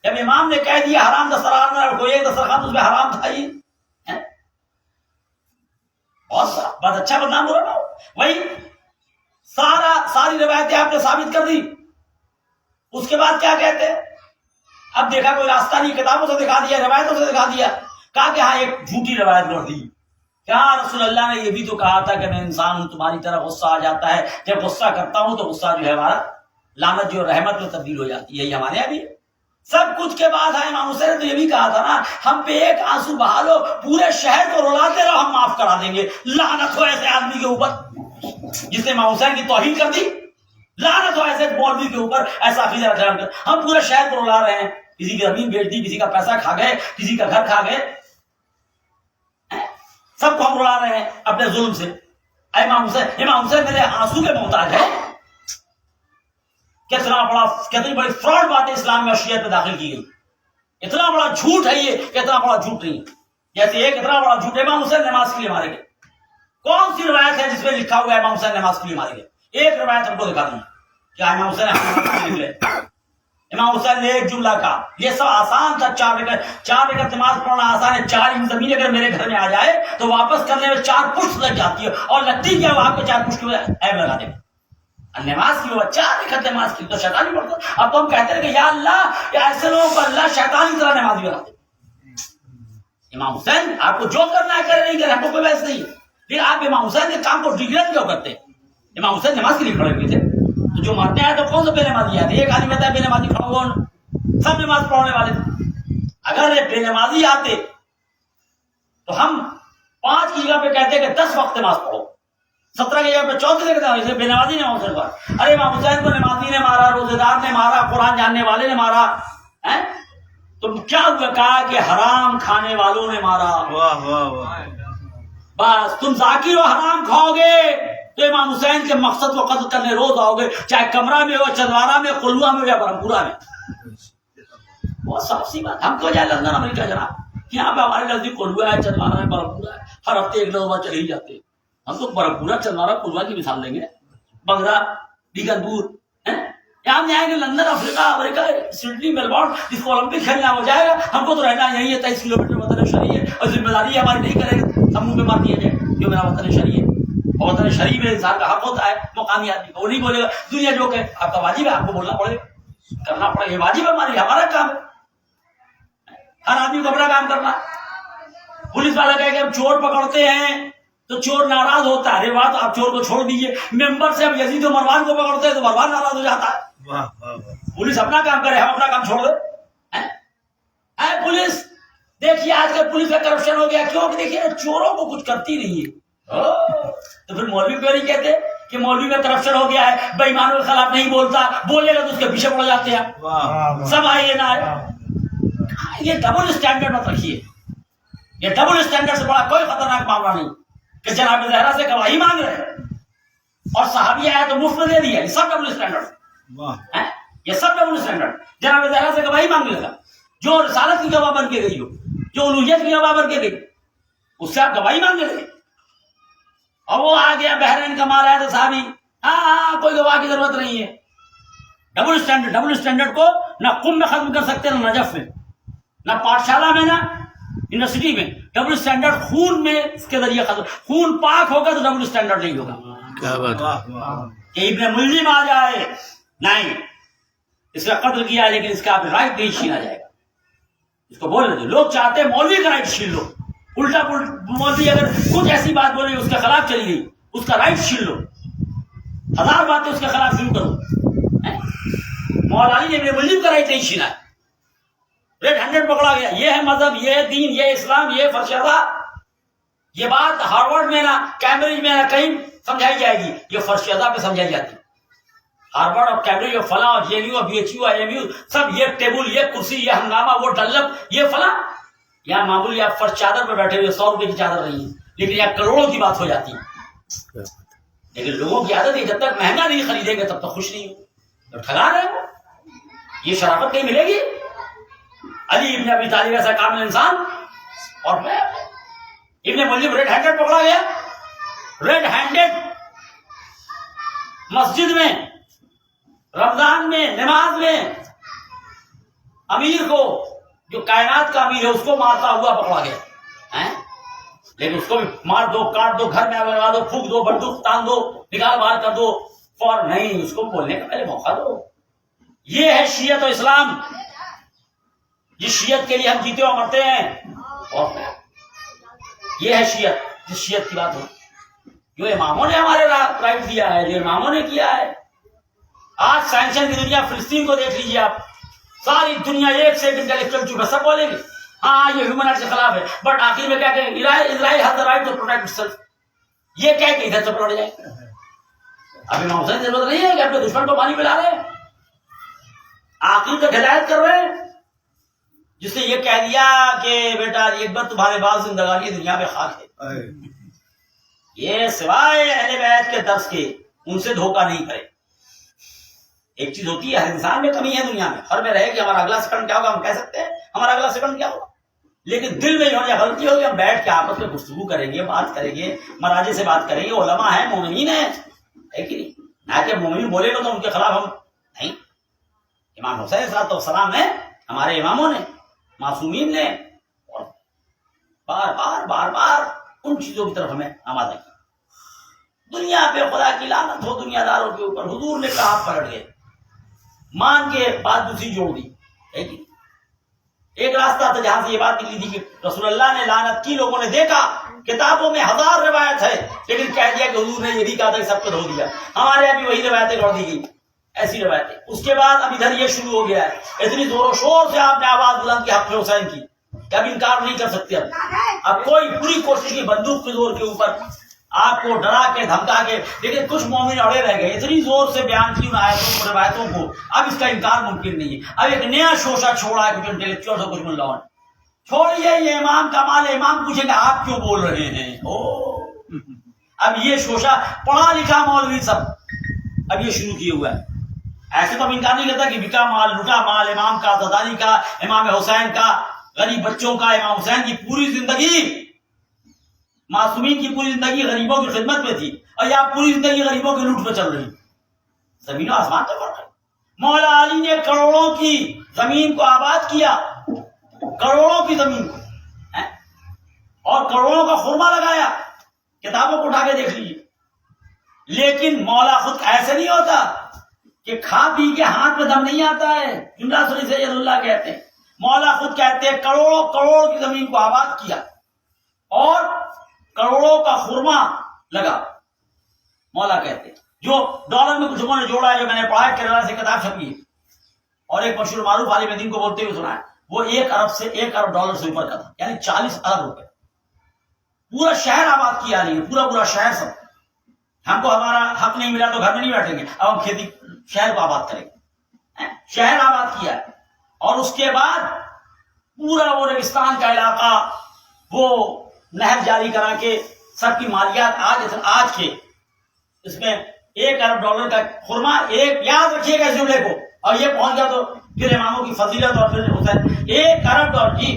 جب امام نے کہہ دیا حرام دسترخوان میں کوئی ایک دسترخوان اس میں حرام تھا ہی, بہت اچھا بدنام ہو رہا. وہی ساری روایتیں آپ نے ثابت کر دی, اس کے بعد کیا کہتے ہیں, اب دیکھا کوئی راستہ نہیں, کتابوں سے دکھا دیا, روایتوں سے دکھا دیا, کہا کہ ہاں ایک جھوٹی روایت کر دی. کیا رسول اللہ نے یہ بھی تو کہا تھا کہ میں انسان ہوں, تمہاری طرح غصہ آ جاتا ہے, جب غصہ کرتا ہوں تو غصہ جو ہے ہمارا لعنت جو رحمت میں تبدیل ہو جاتی ہے. یہی ہمارے یہاں بھی ہے. سب کچھ کے بعد ہے امام حسین نے تو یہ بھی کہا تھا نا ہم پہ ایک آنسو بہا لو پورے شہر کو رلاتے رہو ہم معاف کرا دیں گے. لعنت ہو ایسے آدمی کے اوپر جس نے امام حسین کی توہین کر دی. لعنت ہو ایسے مولوی کے اوپر ایسا عقیدہ رکھ کر ہم پورے شہر کو رلا رہے ہیں. کسی کی زمین بیچ دی, کسی کا پیسہ کھا گئے, کسی کا گھر کھا گئے, سب کو ہم رلا رہے ہیں اپنے ظلم سے. امام حسین میرے آنسو کے محتاج ہے. کتنی بڑی فراڈ بات ہے اسلام میں شیعت میں داخل کی گئی. اتنا بڑا جھوٹ ہے یہ کہ اتنا بڑا جھوٹ نہیں. جیسے ایک اتنا بڑا جھوٹ امام حسین نماز کے لیے مارے گئے. کون سی روایت ہے جس میں لکھا ہوا ہے امام حسین نماز کے لیے مارے گئے؟ ایک روایت ہم کو دکھا دیں کیا امام حسین نکلے. امام حسین نے ایک جملہ کہا, یہ سب آسان تھا. 4 رکعت نماز پڑھنا آسان ہے. 4 زمین اگر میرے گھر میں آ جائے تو واپس کرنے میں 4 پشت لگ جاتی ہے, اور لگتی کیا وہاں پہ 4 پشت کے عیب لگا دیں. نماز کی وہ 4 رکعت نماز کی تو شیطانی پڑھتا. اب تو ہم کہتے ہیں کہ یا اللہ ایسے لوگوں کو اللہ شیطانی طرح نمازی بنا دے. امام حسین آپ کو جو کرنا ہے کرے, نہیں کرے, ہم کو کوئی بحث نہیں. لیکن آپ امام حسین کے کام کو ڈیگریڈ کیوں کرتے؟ امام حسین نماز کے لیے کھڑے ہوئے تھے. تو جو مارتے ہیں تو کون سا بے نمازی آتے؟ ایک آدمی کہتا ہے بے نمازی کھڑا ہوا, سب نماز پڑھنے والے تھے. اگر یہ بے نمازی آتے تو ہم 5 کی جگہ پہ کہتے ہیں کہ 10 وقت نماز پڑھو, 17 کی جگہ پہ 34 کہتے بے نمازی نے امام حسین پر. ارے امام حسین کو نمازی نے مارا, روزے دار نے مارا, قرآن جاننے والے نے مارا, تو کیا ہوا؟ کہا کہ حرام کھانے والوں نے مارا. واہ واہ واہ. بس تم ذاکر و حرام کھاؤ گے تو امام حسین کے مقصد کو قتل کرنے روز آؤ گے, چاہے کمرہ میں ہو, چندوارہ میں, قلوہ میں یا برہمپورہ میں. بہت صاف سی بات. ہم کو جائے لندن امریکہ جناب, یہاں پہ ہمارے نزدیک قلوہ ہے, چندوارہ ہے, برہمپورہ ہے, ہر ہفتے ایک دو بار چلے ہی جاتے. ہم تو برہمپورہ, چندوارہ, قلوہ کی مثال لیں گے. بنگرا, بیگنپور, یہاں جائیں گے لندن, افریقہ, امریکہ, سڈنی, میلبورن, جس کو اولمپک کھیلنا ہو جائے گا. ہم کو تو رہنا یہی ہے. 23 کلومیٹر وطن شریع ہے, اور ذمہ داری ہماری نہیں کرے گا ہم منہ پہ مار دیا جائے جو میرا وطن شریع ہے. اور وطن شریع میں انسان کا حق ہوتا ہے مقامی آدمی کو. وہ نہیں بولے گا دنیا جو کہ آپ کا واجب ہے, آپ کو بولنا پڑے گا, کرنا پڑے گا. یہ واجب ہے ہماری, ہمارا کام ہے ہر آدمی کو اپنا کام کرنا. پولیس والا کہے کہ ہم چور پکڑتے ہیں تو چور ناراض ہوتا ہے. ارے بات آپ چور کو چھوڑ دیجئے. ممبر سے ہم یزید و مروان کو پکڑتے ہیں تو مروان ناراض ہو جاتا ہے. پولیس اپنا کام کرے, ہم اپنا کام چھوڑ دیں. پولیس دیکھیے آج کل پولیس کا کرپشن ہو گیا. کیوں کہ دیکھیے چوروں کو کچھ کرتی نہیں ہے. تو پھر مولوی کیوں نہیں کہتے کہ مولوی میں کرپشن ہو گیا ہے, بے ایمانوں کے خلاف نہیں بولتا, بولے گا تو اس کے پیچھے پڑ جاتے ہیں. سب آئیے نہ آئے, یہ ڈبل اسٹینڈرڈ مت رکھیے. یہ ڈبل اسٹینڈرڈ سے بڑا کوئی خطرناک معاملہ نہیں کہ جناب زہرا سے گواہی مانگ رہے اور صحابی آیا تو مفت میں دے دیا. یہ سب ڈبل اسٹینڈرڈ, یہ سب ڈبل اسٹینڈرڈ. جناب زہرا سے گواہی مانگ لے گا, جو رسالت کی گواہ بن کے گئی ہو, جو الوہیت کی گواہ بن کے گئی, اس سے آپ گواہی مانگ لیں. اور وہ آ گیا بحرین کا مال ہے تو صحابی, ہاں کوئی گواہ کی ضرورت نہیں ہے. Double standard. ڈبل اسٹینڈرڈ کو نہ قم میں ختم کر سکتے, نہ نجف میں, نہ پاٹھشالہ میں, نہ یونیورسٹی میں. ڈبل اسٹینڈرڈ خون میں اس کے ذریعے ختم. خون پاک ہوگا تو ڈبل اسٹینڈرڈ نہیں ہوگا. کیا بات کہ ابن ملزم آ جائے, نہیں, اس کا قتل کیا ہے لیکن اس کا رائٹ نہیں چھینا جائے گا. اس کو بولنے دو. لوگ چاہتے ہیں مولوی کا رائٹ چھین لو. الٹا مولوی اگر کچھ ایسی بات بولے اس کے خلاف چلی گئی, اس کا رائٹ چھین لو. 1000 باتیں اس کے خلاف شروع کرو. مولا علی نے ابن ملزم کا رائٹ نہیں چھینا ہے. ریڈ ہینڈڈ پکڑا گیا. یہ ہے مذہب, یہ ہے دین, یہ اسلام, یہ فرشیدہ. یہ بات ہارورڈ میں نہ کیمبرج میں نہ کہیں سمجھائی جائے گی, یہ فرشیدہ پہ سمجھائی جاتی ہے. ہارورڈ اور کیمبرج اور فلاں اور جے این یو اور بی ایچ یو اور ایم یو سب یہ ٹیبل, یہ کرسی, یہ ہنگامہ, وہ ڈلپ, یہ فلاں. یہاں معمولی آپ فرش چادر پہ بیٹھے ہوئے 100 روپے کی چادر نہیں ہے, لیکن یہاں کروڑوں کی بات ہو جاتی ہے. لیکن لوگوں کی عادت ہے جب تک مہنگا نہیں خریدیں گے تب تک خوش نہیں ہو. ٹھگا رہے ہیں. یہ شرافت کہیں ملے گی؟ علی ابن ابی طالب ایسا کامل انسان, اور میں ابن ملزم ریڈ ہینڈڈ پکڑا گیا. ریڈ ہینڈڈ مسجد میں, رمضان میں, نماز میں, امیر کو, جو کائنات کا امیر ہے, اس کو مارتا ہوا پکڑا گیا. لیکن اس کو بھی مار دو, کاٹ دو, گھر میں آگ لگا دو, پھونک دو, بندوق تان دو, نکال باہر کر دو, فور نہیں, اس کو بولنے کا پہلے موقع دو. یہ ہے شیعت و اسلام, جس شیعت کے لیے ہم جیتے اور مرتے ہیں. اور یہ ہے شیعت, جس شیعت کی بات ہو, جو اماموں نے ہمارے رائٹ دیا ہے, جو اماموں نے کیا ہے. آج سائنسن کی دنیا, فلسطین کو دیکھ لیجیے آپ, ساری دنیا ایک سے ایک انٹلیکچوئل چکا، سب بولیں گے ہاں یہ ہیومن رائٹس کے خلاف ہے، بٹ آخر میں کیا کہیں Israel has the right to protect itself, یہ کہہ کے ادھر سے پلٹ جائے. اب امام حسین ضرورت نہیں ہے کہ اپنے دشمن کو پانی پلا رہے ہیں، آخر تک ہدایت کر رہے ہیں، جس نے یہ کہہ دیا کہ بیٹا ایک بار تمہارے بعد زندگانی دنیا میں خاک ہے، یہ سوائے اہل بیت کے درس کے ان سے دھوکہ نہیں کرے. ایک چیز ہوتی ہے ہر انسان میں کمی ہے دنیا میں، ہر میں رہے کہ ہمارا اگلا سیکنڈ کیا ہوگا، ہم کہہ سکتے ہیں ہمارا اگلا سیکنڈ کیا ہوگا، لیکن دل میں جو غلطی ہوگی ہم بیٹھ کے آپس میں گفتگو کریں گے، بات کریں گے، مراجع سے بات کریں گے، علماء ہیں، مومنین ہیں، ہے کہ نہیں؟ نہ کہ مومنین بولے گا تو ان کے خلاف ہم نہیں. امام حسین صلی اللہ علیہ وسلم نے، ہمارے اماموں نے، معصومین نے، اور بار بار بار بار ان چیزوں کی طرف ہمیں آمادہ کیا. دنیا پہ خدا کی لعنت ہو دنیا داروں کے اوپر، حضور نے کہا پلٹ گئے، مان کے بعد دوسری جوڑ دی. ایک راستہ تھا جہاں سے یہ بات نکلی تھی کہ رسول اللہ نے لعنت کی، لوگوں نے دیکھا کتابوں میں 1000 روایت ہے، لیکن کہہ دیا کہ حضور نے یہ بھی کہا تھا کہ سب کو دھو دیا. ہمارے یہاں بھی وہی روایتیں گڑ دی گئی، ایسی روایتیں. اس کے بعد اب ادھر یہ شروع ہو گیا ہے، اتنی زور و شور سے آپ نے آواز بلند کی حق حسین کی کہ اب انکار نہیں کر سکتے. اب کوئی پوری کوشش کی بندوق کے زور کے اوپر آپ کو ڈرا کے دھمکا کے، لیکن کچھ مومن اڑے رہ گئے، اتنی زور سے بیان کی ان آیتوں کو، روایتوں کو، اب اس کا انکار ممکن نہیں ہے. اب ایک نیا شوشہ چھوڑا ہے کچھ انٹلیکچوئل اور کچھ ملاؤں نے. چھوڑیے یہ امام کا مال ہے، امام پوچھیں گے آپ کیوں بول رہے ہیں. اب یہ شوشہ پڑھا لکھا مولوی سب اب یہ شروع کیے ہوا ہے. ایسے تو اب انکار نہیں کرتا کہ بکا مال، لٹا مال امام کا، زداری کا، امام حسین کا، غریب بچوں کا. امام حسین کی پوری زندگی، معصومین کی پوری زندگی غریبوں کی خدمت میں تھی، اور یا پوری زندگی غریبوں کی لوٹ پہ چل رہی. زمین و آسمان کا فرق ہے. مولا علی نے کروڑوں کی زمین کو آباد کیا، کروڑوں کی زمین کو، اور کروڑوں کا خرما لگایا. کتابوں کو اٹھا کے دیکھ لیجیے. لیکن مولا خود ایسے نہیں ہوتا کہ کھا پی کے ہاتھ میں دم نہیں آتا ہے. جملہ سری سید اللہ کہتے ہیں، مولا خود کہتے ہیں کروڑوں کروڑ کی زمین کو آباد کیا اور کروڑوں کا خرما لگا. مولا کہتے ہیں جو ڈالر میں کچھ لوگوں نے جوڑا ہے، جو میں نے پڑھا ہے، کیرلا سے کتاب چھپی ہے، اور ایک مشہور معروف عالم دین کو بولتے ہوئے سنا ہے، وہ 1 ارب سے 1 ارب ڈالر سے اوپر کا تھا، یعنی 40 ارب روپے. پورا شہر آباد کیا نہیں، پورا شہر سب. ہم کو ہمارا حق نہیں ملا تو گھر میں نہیں بیٹھیں گے، اب ہم کھیتی شہر کو آباد کریں گے. شہر آباد کیا، اور اس کے بعد پورا وہ ریگستان کا علاقہ وہ نہر جاری کرا کے سب کی مالیات آج کے اس میں 1 ارب ڈالر کا خرما. ایک یاد رکھیے گا اس جملے کو، اور یہ پہنچ گیا تو پھر اماموں کی فضیلت اور پھر حسین. 1 ارب ڈالر جی،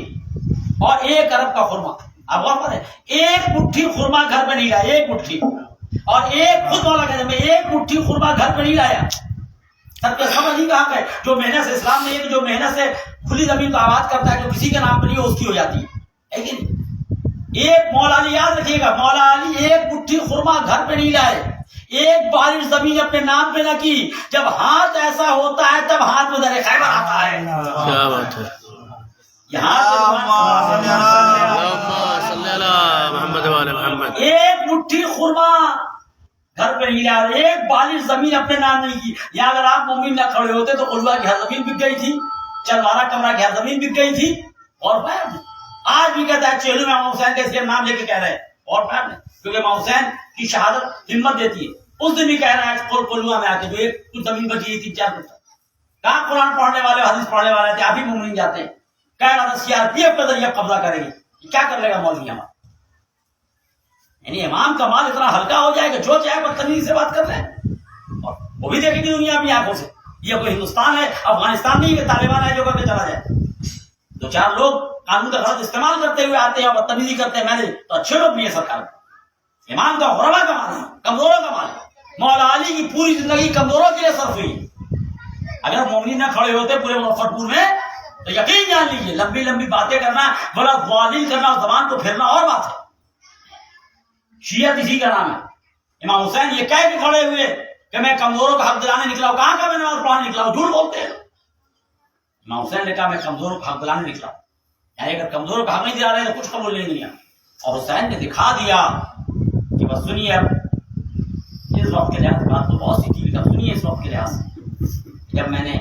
اور 1 ارب کا خرما. اب غور پر ہے، ایک مٹھی خرما گھر میں نہیں لایا، ایک مٹھی، اور ایک خود والا کہتے ہیں ایک مٹھی خرما گھر پہ نہیں لایا. سب کا سمجھ نہیں کہاں ہے. جو محنت سے اسلام نے جو محنت سے کھلی زمین کو آباد کرتا ہے، جو کسی کے نام پہ نہیں ہو اس کی ہو جاتی ہے. لیکن ایک مولا علی یاد رکھیے گا، مولا علی ایک مٹھی خرما گھر پہ نہیں لائے، ایک بارش زمین اپنے نام پہ نہ کی. جب ہاتھ ایسا ہوتا ہے تب ہاتھ میں در خیبر آتا ہے. کیا بات ہے. محمد ایک مٹھی خرما گھر پہ نہیں لایا، ایک بالش زمین اپنے نام نہیں کی. یا اگر آپ مومن نہ کھڑے ہوتے تو قلوہ کی ہر زمین بک گئی تھی، چلوارہ کمرہ کی ہر زمین بک گئی تھی. اور آج بھی کہتا ہے چہلو میں امام حسین کا اس کے نام لے کے کہہ رہے ہیں، اور کیونکہ امام حسین کی شہادت ہمت دیتی ہے. اس دن بھی کہہ رہا ہے قلوہ میں آ کے جو ایک کچھ زمین بچی تھی 4 فٹ، کہاں قرآن پڑھنے والے حدیث پڑھنے والے تھے، آپ ہی مومن جاتے ہیں. کہہ رہا تھا CRPF کا ذریعہ قبضہ کریں گے. کیا کر لے گا مولوی ہمارا؟ یعنی امام کا مال اتنا ہلکا ہو جائے کہ جو چاہے بدتمیزی سے بات کر لیں، اور وہ بھی دیکھیں گی دنیا اپنی آنکھوں سے. یہ کوئی ہندوستان ہے، افغانستان نہیں کہ طالبان ہے جو کر کے چلا جائے. 2-4 لوگ قانون کا غلط استعمال کرتے ہوئے آتے ہیں اور بدتمیزی کرتے ہیں، میں نے تو اچھے لوگ بھی ہے سرکار. امام کا غربا کا مال ہے، کمزوروں کا مال ہے. مولا علی کی پوری زندگی کمزوروں کے لیے صرف ہوئی. اگر مومنین نہ کھڑے ہوتے پورے مظفرپور میں تو یقین جان لیجیے لمبی لمبی باتیں کرنا، بڑا ضوالین کرنا اور زبان کو پھیرنا اور بات ہے. شیعت اسی کا نام ہے. امام حسین یہ کہہ کے کھڑے ہوئے کہ میں کمزوروں کا حق دلانے نکلا ہوں. کہاں کا میں نماز پڑھانے نکلا ہوں؟ جھوٹ بولتے ہیں. امام حسین نے کہا میں کمزوروں کا حق دلانے نکلا ہوں. یعنی اگر کمزوروں کا حق نہیں دلا رہے تو کچھ قبول نہیں دیا. اور حسین نے دکھا دیا کہ بس سنیے، اب اس وقت کے لحاظ سے بات تو بہت سی تھی، سنیے اس وقت کے لحاظ سے. جب میں نے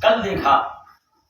کل دیکھا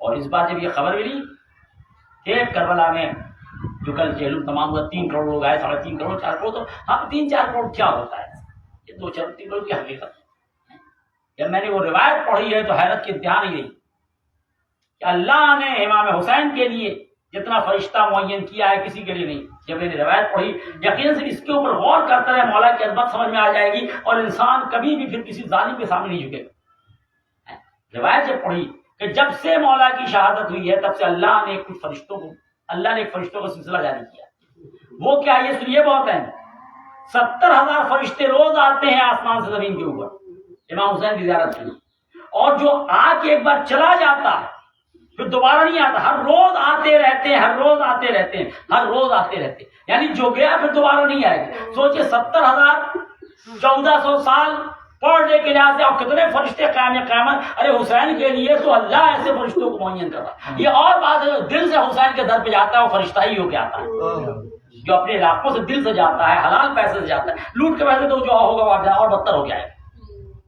اور اس بار جب یہ خبر ملی کہ کربلا میں جو کل جہلم تمام ہوا 3 کروڑ لوگ آئے, 3.5 کروڑ 4 کروڑ, تو ہم 3-4 کروڑ کیا ہوتا ہے, یہ 2-3 کروڑ کی حقیقت ہے. جب میں نے وہ روایت پڑھی ہے تو حیرت کی انتہا نہیں رہی کہ اللہ نے امام حسین کے لیے جتنا فرشتہ معین کیا ہے کسی کے لیے نہیں. جب میں نے روایت پڑھی یقیناً سے اس کے اوپر غور کرتا رہے مولا کی عظمت سمجھ میں آ جائے گی, اور انسان کبھی بھی پھر کسی ظالم کے سامنے نہیں جھکے گا. روایت جب پڑھی کہ جب سے مولا کی شہادت ہوئی ہے تب سے اللہ نے ایک فرشتوں کا سلسلہ جاری کیا. وہ کیا, یہ سنیے بہت ہے, 70,000 فرشتے روز آتے ہیں آسمان سے زمین کے اوپر امام حسین کی زیارت کے لیے, اور جو آ کے ایک بار چلا جاتا ہے پھر دوبارہ نہیں آتا, ہر روز آتے رہتے ہیں, یعنی جو گیا پھر دوبارہ نہیں آئے گا. سوچئے 70,000 1400 سال پر ڈے کے لحاظ سے, اور کتنے فرشتے قیامت. ارے حسین کے لیے تو اللہ ایسے فرشتوں کو معین کر رہا. یہ اور بات ہے جو دل سے حسین کے در پہ جاتا ہے وہ فرشتہ ہی ہو کے آتا ہے, جو اپنے علاقوں سے دل سے جاتا ہے, حلال پیسے سے جاتا ہے. لوٹ کے پیسے تو جو ہوگا وہ اور بدتر ہو جائے گا,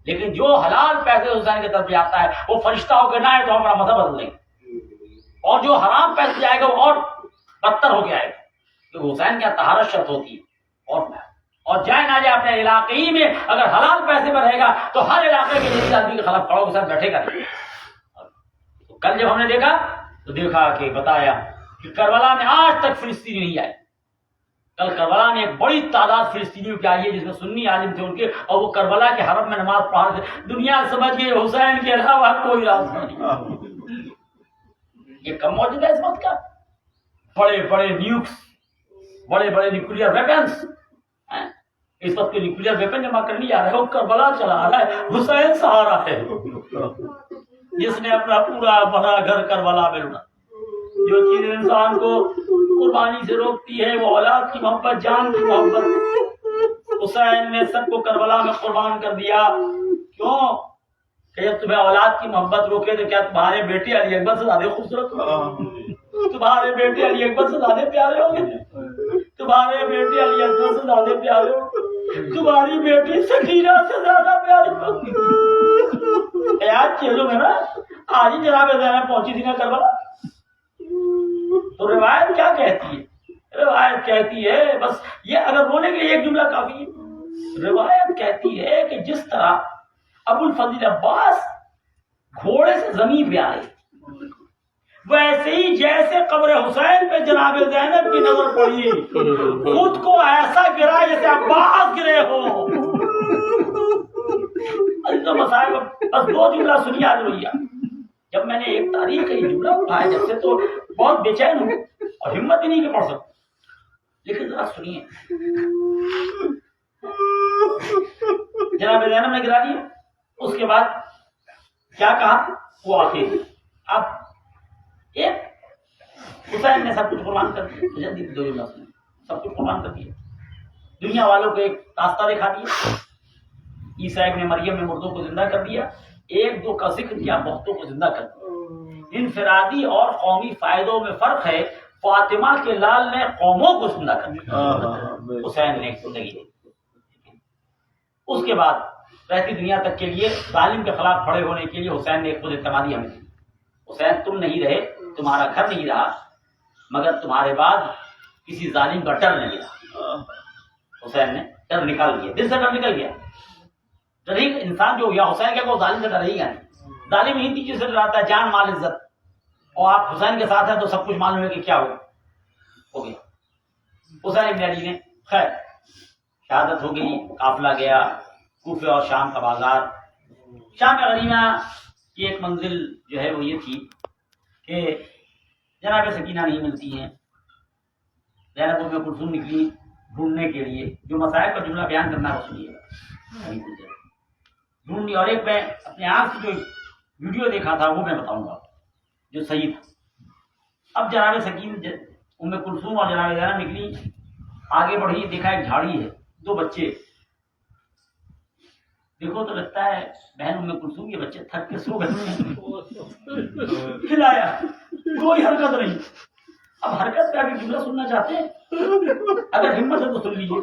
لیکن جو حلال پیسے حسین کے در پہ جاتا ہے وہ فرشتہ ہو کے نہ آئے تو ہمارا مذہب بدل لیں گے, اور جو حرام پیسے جائے گا وہ اور بدتر ہو کے آئے گا. تو حسین کی طہارت شرط ہوتی ہے, اور جائے نہ جائے اپنے علاقے ہی میں اگر حلال پیسے میں رہے گا تو ہر علاقے کے جیسے آدمی کے خلاف کھڑوں کے ساتھ بیٹھے گا. تو کل جب ہم نے دیکھا تو دیکھا کہ بتایا کہ کربلا میں آج تک فلسطینی نہیں آئے. کل کربلا میں ایک بڑی تعداد فلسطینیوں کی آئی ہے جس میں سنی عالم تھے ان کے, اور وہ کربلا کے حرم میں نماز پڑھ رہے تھے. دنیا سمجھ گئی حسین کے علاوہ کوئی راستہ نہیں. یہ کم موجود ہے اس وقت کا, بڑے بڑے نیوکس, بڑے بڑے نیوکلیئر ویپنس. اس وقت کے نیوکلیئر ویپن جمع کرنے جا رہے ہیں, وہ کربلا چلا رہا ہے, حسین سہارا ہے جس نے اپنا پورا بڑا گھر کربلا میں لوٹا. جو چیز انسان کو قربانی سے روکتی ہے وہ اولاد کی محبت, جان کی محبت. حسین نے سب کو کربلا میں قربان کر دیا. کیوں کہ جب تمہیں اولاد کی محبت روکے تو کیا تمہارے بیٹے علی اکبر سے زیادہ خوبصورت ہو, تمہارے بیٹے علی اکبر سے زیادہ پیارے ہوں گے, تمہارے بیٹے علی اکبر سے زیادہ پیارے ہوں گے, تمہاری بیٹی سکینہ سے زیادہ پیاری ہوگی. آج چیزوں میں نا آج ہی جناب زینب پہنچی تھی نا کربلا. تو روایت کیا کہتی ہے, روایت کہتی ہے بس یہ اگر رونے کے لیے ایک جملہ کافی ہے. روایت کہتی ہے کہ جس طرح ابو الفضل عباس گھوڑے سے زمین پہ آئے, ویسے ہی جیسے قبر حسین پہ جناب زینب کی نظر پڑی خود کو ایسا گرا جیسے عباس گرے ہو. تو مسائل بس 2 جملہ سنی آج رویا. جب میں نے ایک تاریخ کا یہ جملہ اٹھایا جب سے تو بہت بے چین ہوں اور ہمت ہی نہیں کہ پڑھ سکتا, لیکن ذرا سنیے. جناب زینب نے گرا دیا, اس کے بعد کیا کہا وہ آخر اب ایک حسین نے سب کچھ قربان کر دیا. 2 جملہ سنیے, سب کچھ قربان کر دیا. دنیا والوں کو ایک راستہ دکھا دیا, عیسیٰ ابن مریم نے مردوں کو زندہ کر دیا, 1-2 کا ذکر کیا, بختوں کو زندہ کر دیا. انفرادی اور قومی فائدوں میں فرق ہے. فاطمہ کے لال نے قوموں کو زندہ کر دیا, حسین نے ایک زندگی دی. اس کے بعد رہتی دنیا تک کے لیے ظالم کے خلاف کھڑے ہونے کے لیے حسین نے ایک خود اعتمادی ہمیں دی. حسین تم نہیں رہے, تمہارا گھر نہیں رہا, مگر تمہارے بعد کسی ظالم کا ڈر نہیں رہا. حسین نے ڈر نکال دیا, دل سے ڈر نکل گیا. ڈر انسان جو یا حسین کے کو ظالم سے ڈر ہی گا نہیں. ظالم ہی تھی چیز سے ڈراتا ہے, جان مال عزت, اور آپ حسین کے ساتھ ہیں تو سب کچھ معلوم ہے کہ کیا ہو گیا. حسین ابن علی نے خیر شہادت ہو گئی, قافلہ گیا کوفے اور شام کا بازار. شام غریمہ کی ایک منزل جو ہے وہ یہ تھی کہ جناب سکینہ نہیں ملتی ہیں. زینب ام کلثوم نکلی ڈھونڈنے کے لیے. جو مسائل کا جملہ بیان کرنا ہے سنیے گا. ڈھونڈی, اور ایک میں اپنے آپ کی جو ویڈیو دیکھا تھا وہ میں بتاؤں گا جو صحیح تھا. اب جناب سکین ام کلثوم اور جناب زینب نکلی, آگے بڑھی, دیکھا ایک جھاڑی ہے, 2 بچے. دیکھو تو لگتا ہے بہن ام کلثوم کے بچے تھک کے سو گئے. کھلایا, کوئی حرکت نہیں. اب حرکت کا بھی جملہ سننا چاہتے ہیں, اگر ہمت ہے تو سن لیجیے.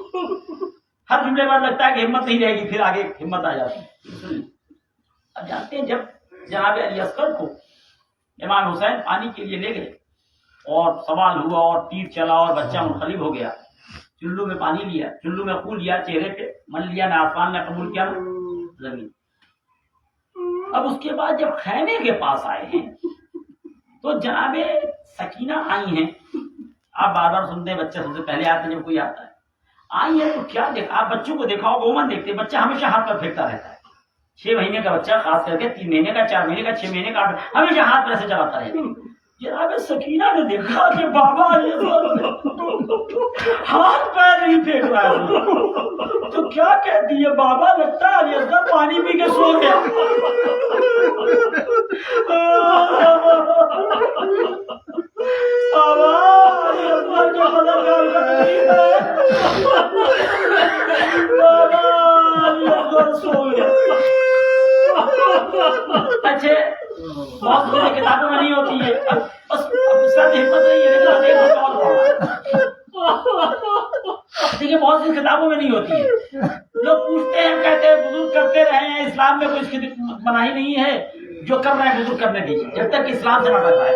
ہر جملے بعد لگتا ہے کہ ہمت نہیں رہے گی, پھر آگے ہمت آ جاتی ہے. اب جانتے ہیں جب جناب علی اصغر کو امام حسین پانی کے لیے لے گئے اور سوال ہوا اور تیر چلا اور بچہ منقلب ہو گیا. چلو میں پانی لیا, چلو میں خون لیا, چہرے پہ من لیا, نہ آسمان نے قبول کیا نہ زمین. اب اس کے بعد جب خیمے کے پاس آئے ہیں تو جناب سکینہ آئی ہیں. آپ بار بار سنتے ہیں, بچے سب سے پہلے آتے ہیں جب کوئی آتا ہے. آئی ہے تو کیا دیکھا, آپ بچوں کو دیکھا ہوگا, عموماً دیکھتے ہیں بچہ ہمیشہ ہاتھ پر پھینکتا رہتا ہے. 6 مہینے کا بچہ, خاص کر کے 3 مہینے کا, 4 مہینے کا, 6 مہینے کا, ہمیشہ ہاتھ پر ایسے چلاتا رہتا ہے. جناب سکینہ نے دیکھا کہ بابا ہاتھ پیر نہیں پھینک رہا ہے تو کیا کہتی ہے, بابا لگتا ہے علی اصغر پانی پی کے سو گیا. اچھے بہت سی کتابوں میں نہیں ہوتی ہے, بس اس کا ہمت نہیں ہے, دیکھیے بہت سی کتابوں میں نہیں ہوتی ہے. لوگ پوچھتے ہیں, کہتے ہیں بزرگ کرتے رہے ہیں, اسلام میں کوئی اس کی مناہی نہیں ہے, جو کر رہے ہیں بزرگ کرنے دیجیے جب تک اسلام سے نہ ٹکرائے.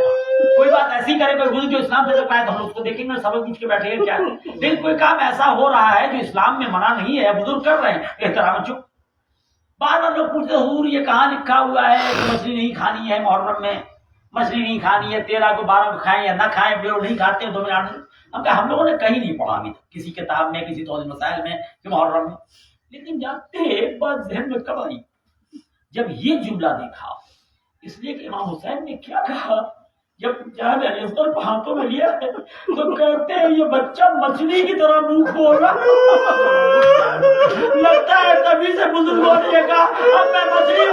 کوئی بات ایسی کرے کوئی بزرگ جو اسلام سے ٹکرائے تو ہم اس کو دیکھیں گے, سبق پوچھ کے بیٹھے ہیں کیا. لیکن کوئی کام ایسا ہو رہا ہے جو اسلام میں منع نہیں ہے, بزرگ کر رہے ہیں, احترام. چپ. بار بار لوگ پوچھتے حضور یہ کہاں لکھا ہوا ہے کہ مچھلی نہیں کھانی ہے, محرم میں مچھلی نہیں کھانی ہے, 13 کو 12 کو کھائیں یا نہ کھائیں, لوگ نہیں کھاتے ہیں 2 میں 8. ہم لوگوں نے کہیں نہیں پڑھا ابھی تک کسی کتاب میں, کسی توضیح مسائل میں کہ محرم میں. لیکن جانتے ایک بات ذہن میں کب آئی جب یہ جملہ دیکھا, اس لیے کہ امام حسین نے کیا کہا جب جہاں علی اصغر کو ہاتھوں میں لیا ہے تو کہتے ہیں یہ بچہ مچھلی کی طرح منہ کھول رہا, لگتا ہے تبھی سے بزرگوں نے کہا اب میں مچھلی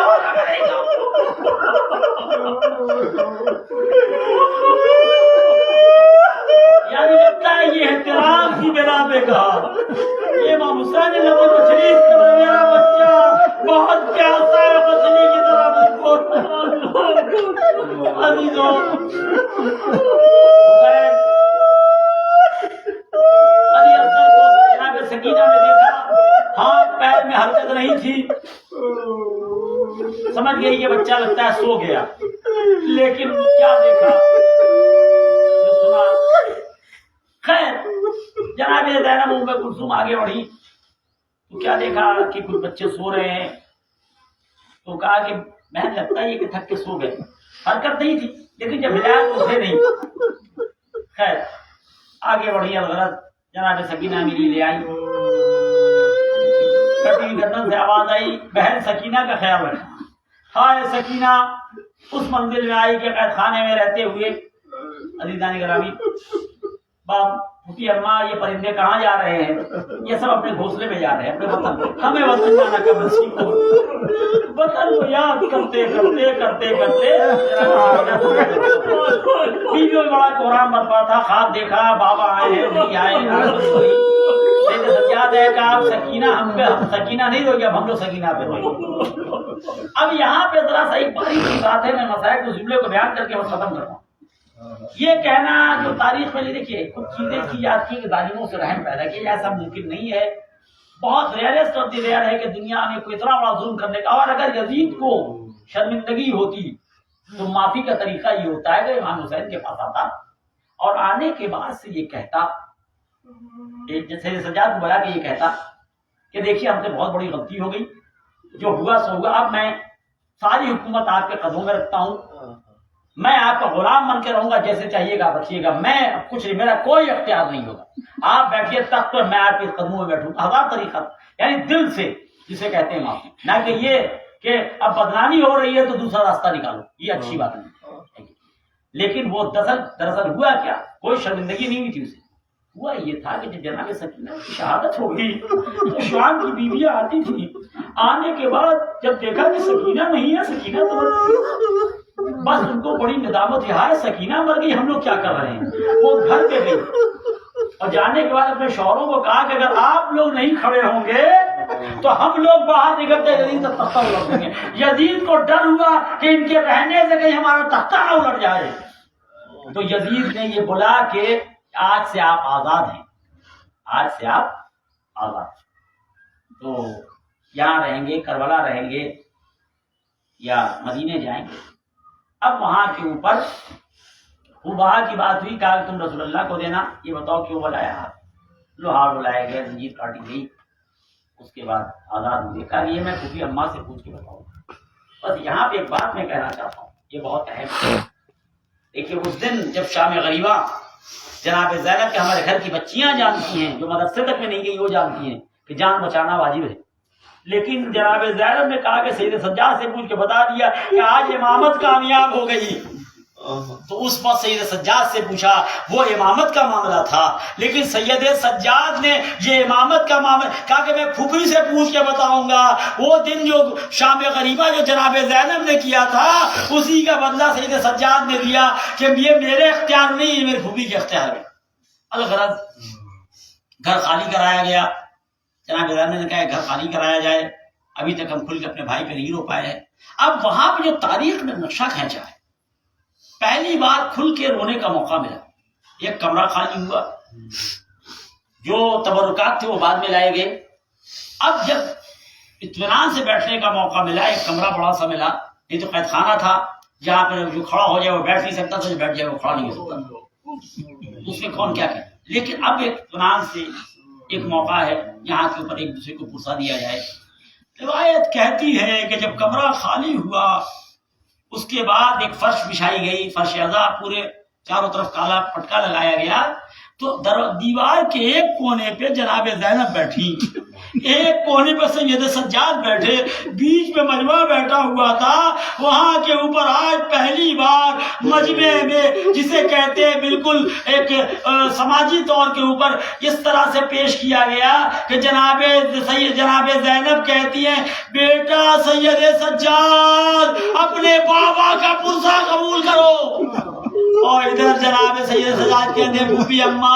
یعنی لگتا ہے یہ احترام کی بنا پہ کہا. یہ امام حسین نے لگا مچھلی اس طرح, میرا بچہ بہت پیاسا ہے مچھلی کی طرح منہ کھول رہا. عزیزوں علی اصغر کو جناب سکینہ نے دیکھا, ہاتھ پیر میں حرکت نہیں تھی, سمجھ گئی یہ بچہ لگتا ہے سو گیا. لیکن کیا دیکھا جو سنا, خیر جناب زینب ام کلثوم آگے بڑھی تو کیا دیکھا کہ کچھ بچے سو رہے ہیں, تو کہا کہ بہن لگتا ہے یہ کہ تھک کے سو گئے. حرکت نہیں تھی لیکن جب ہدایت تو اسے نہیں. خیر آگے بڑھی, الغرض جناب سکینہ میری لے آئی, کٹی گردن سے آواز آئی, بہن سکینہ کا خیال رکھنا. ہائے سکینہ اس منزل میں آئی کہ قید خانے میں رہتے ہوئے. عزیزان گرامی, باپ پھوپھی اماں, یہ پرندے کہاں جا رہے ہیں؟ یہ سب اپنے گھونسلے میں جا رہے ہیں, اپنے وطن. ہمیں وطن جانا کب نصیب ہو, وطن کو یاد کرتے کرتے کرتے کرتے بیویوں میں بڑا کوہرام برپا تھا. خواب دیکھا بابا آئے ہیں نہیں آئے, لیکن یاد ہے کہ آپ سکینہ ہم پہ, ہم سکینہ نہیں روئی, اب ہم لوگ سکینہ پہ روئی. اب یہاں پہ ذرا سا ایک باری کی بات ہے, میں مسائل کو جملے کو بیان کر کے بس ختم کرتا ہوں. یہ کہنا جو تاریخ میں دیکھیے کچھ چیزیں کی جاتی ہیں کہ ظالموں سے رحم پیدا کیا, ایسا ممکن نہیں ہے. بہت ریئرسٹ آف دی ریئر ہے کہ دنیا میں کوئی اتنا بڑا ظلم کرنے کا, اور اگر یزید کو شرمندگی ہوتی تو معافی کا طریقہ یہ ہوتا ہے کہ امام حسین کے پاس آتا اور آنے کے بعد سے یہ کہتا, جیسے سجاد کو بلا کے یہ کہتا کہ دیکھیے ہم سے بہت بڑی غلطی ہو گئی, جو ہوا سو ہوا, اب میں ساری حکومت آپ کے قدموں میں رکھتا ہوں, میں آپ کا غلام بن کے رہوں گا, جیسے چاہیے گا رکھیے گا, میں کچھ نہیں, میرا کوئی اختیار نہیں ہوگا, آپ بیٹھیے تخت پر, میں آپ کے قدموں میں بیٹھوں. 1000 طریقہ, یعنی دل سے جسے کہتے ہیں معافی, نہ کہ یہ کہ اب بدنامی ہو رہی ہے تو دوسرا راستہ نکالو, یہ اچھی بات نہیں. لیکن وہ دراصل ہوا کیا, کوئی شرمندگی نہیں ہوئی تھی اسے. ہوا یہ تھا کہ جب جناب سکینہ کی شہادت ہو گئی تو شام کی بیویاں آتی تھی, آنے کے بعد جب دیکھا کہ سکینہ نہیں ہے, سکینہ تو بس ان کو بڑی ندامت ہے, ہائے سکینہ مر گئی, ہم لوگ کیا کر رہے ہیں. وہ گھر پہ گئی اور جانے کے بعد اپنے شوہروں کو کہا کہ اگر آپ لوگ نہیں کھڑے ہوں گے تو ہم لوگ باہر نکلتے یزید کا تختہ الٹ دیں گے. یزید کو ڈر ہوا کہ ان کے رہنے سے کہیں ہمارا تختہ نہ الٹ جائے, تو یزید نے یہ بولا کہ آج سے آپ آزاد ہیں, آج سے آپ آزاد, تو یہاں رہیں گے, کربلا رہیں گے یا مدینے جائیں گے. اب وہاں کے اوپر وہاں کی بات ہوئی، کہا کہ تم رسول اللہ کو دینا، یہ بتاؤ کیوں بلایا آپ؟ لوہار بلایا گیا، زنجیر کاٹی گئی، اس کے بعد آزاد ہوئے۔ کہا یہ میں پھوپھی اماں سے پوچھ کے بتاؤں گا۔ بس یہاں پہ ایک بات میں کہنا چاہتا ہوں، یہ بہت اہم ہے۔ دیکھیے اس دن جب شام غریبہ جناب زینب کے ہمارے گھر کی بچیاں جانتی ہیں، جو مدرسے تک میں نہیں گئی وہ جانتی ہیں کہ جان بچانا واجب ہے، لیکن جناب زینب نے کہا کہ سید سجاد سے پوچھ کے بتا دیا کہ آج امامت کامیاب ہو گئی۔ تو اس وقت سید سجاد سے پوچھا، وہ امامت کا معاملہ تھا، لیکن سید سجاد نے یہ امامت کا معاملہ کہا کہ میں پھوپھی سے پوچھ کے بتاؤں گا۔ وہ دن جو شام غریبہ جو جناب زینب نے کیا تھا، اسی کا بدلہ سید سجاد نے دیا کہ یہ میرے اختیار نہیں، یہ میرے پھوپھی کے اختیار میں۔ الغرض گھر خالی کرایا گیا، جناب زینب نے کہا گھر خالی کرایا جائے، ابھی تک ہم کھل کے اپنے بھائی پہ نہیں رو پائے ہیں۔ اب وہاں پہ جو تاریخ میں نقشہ کھینچا ہے، پہلی بار کھل کے رونے کا موقع ملا، ایک کمرہ خالی ہوا، جو تبرکات تھے وہ بعد میں لائے گئے۔ اب جب اطمینان سے بیٹھنے کا موقع ملا، ایک کمرہ بڑا سا ملا، یہ تو قید خانہ تھا جہاں پہ جو کھڑا ہو جائے وہ بیٹھ نہیں سکتا تھا، جو بیٹھ جائے وہ کھڑا نہیں ہو سکتا، اس میں کون کیا کہ۔ لیکن اب ایک اطمینان سے ایک موقع ہے یہاں کے اوپر ایک دوسرے کو پرسا دیا جائے۔ روایت کہتی ہے کہ جب کمرہ خالی ہوا اس کے بعد ایک فرش بچھائی گئی، فرش ازا، پورے چاروں طرف کالا پٹکا لگایا گیا، تو دیوار کے ایک کونے پہ جناب زینب بیٹھی، ایک کونے پہ سید سجاد بیٹھے، بیچ میں مجمع بیٹھا ہوا تھا۔ وہاں کے اوپر آج پہلی بار مجمع میں جسے کہتے ہیں بالکل ایک سماجی طور کے اوپر اس طرح سے پیش کیا گیا کہ جناب زینب کہتی ہیں بیٹا سید سجاد اپنے بابا کا پرسہ قبول کرو، اور ادھر جناب سید سجاد کہتے ہیں پھوپھی اماں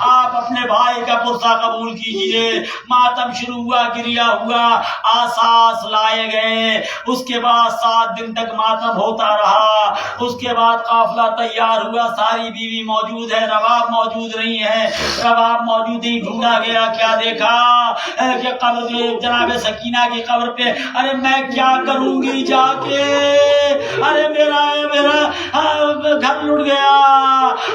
آپ اپنے بھائی کا پرسہ قبول کیجئے۔ ماتم شروع ہوا، گریا ہوا، آساس لائے گئے، اس کے بعد 7 دن تک ماتم ہوتا رہا۔ اس کے بعد قافلہ تیار ہوا، ساری بیوی موجود ہے، رباب موجود نہیں ہے، رباب موجود ہی ڈھونڈا گیا، کیا دیکھا کہ قبر جناب سکینہ کی قبر پہ، ارے میں کیا کروں گی جا کے، ارے میرا گھر لٹ گیا،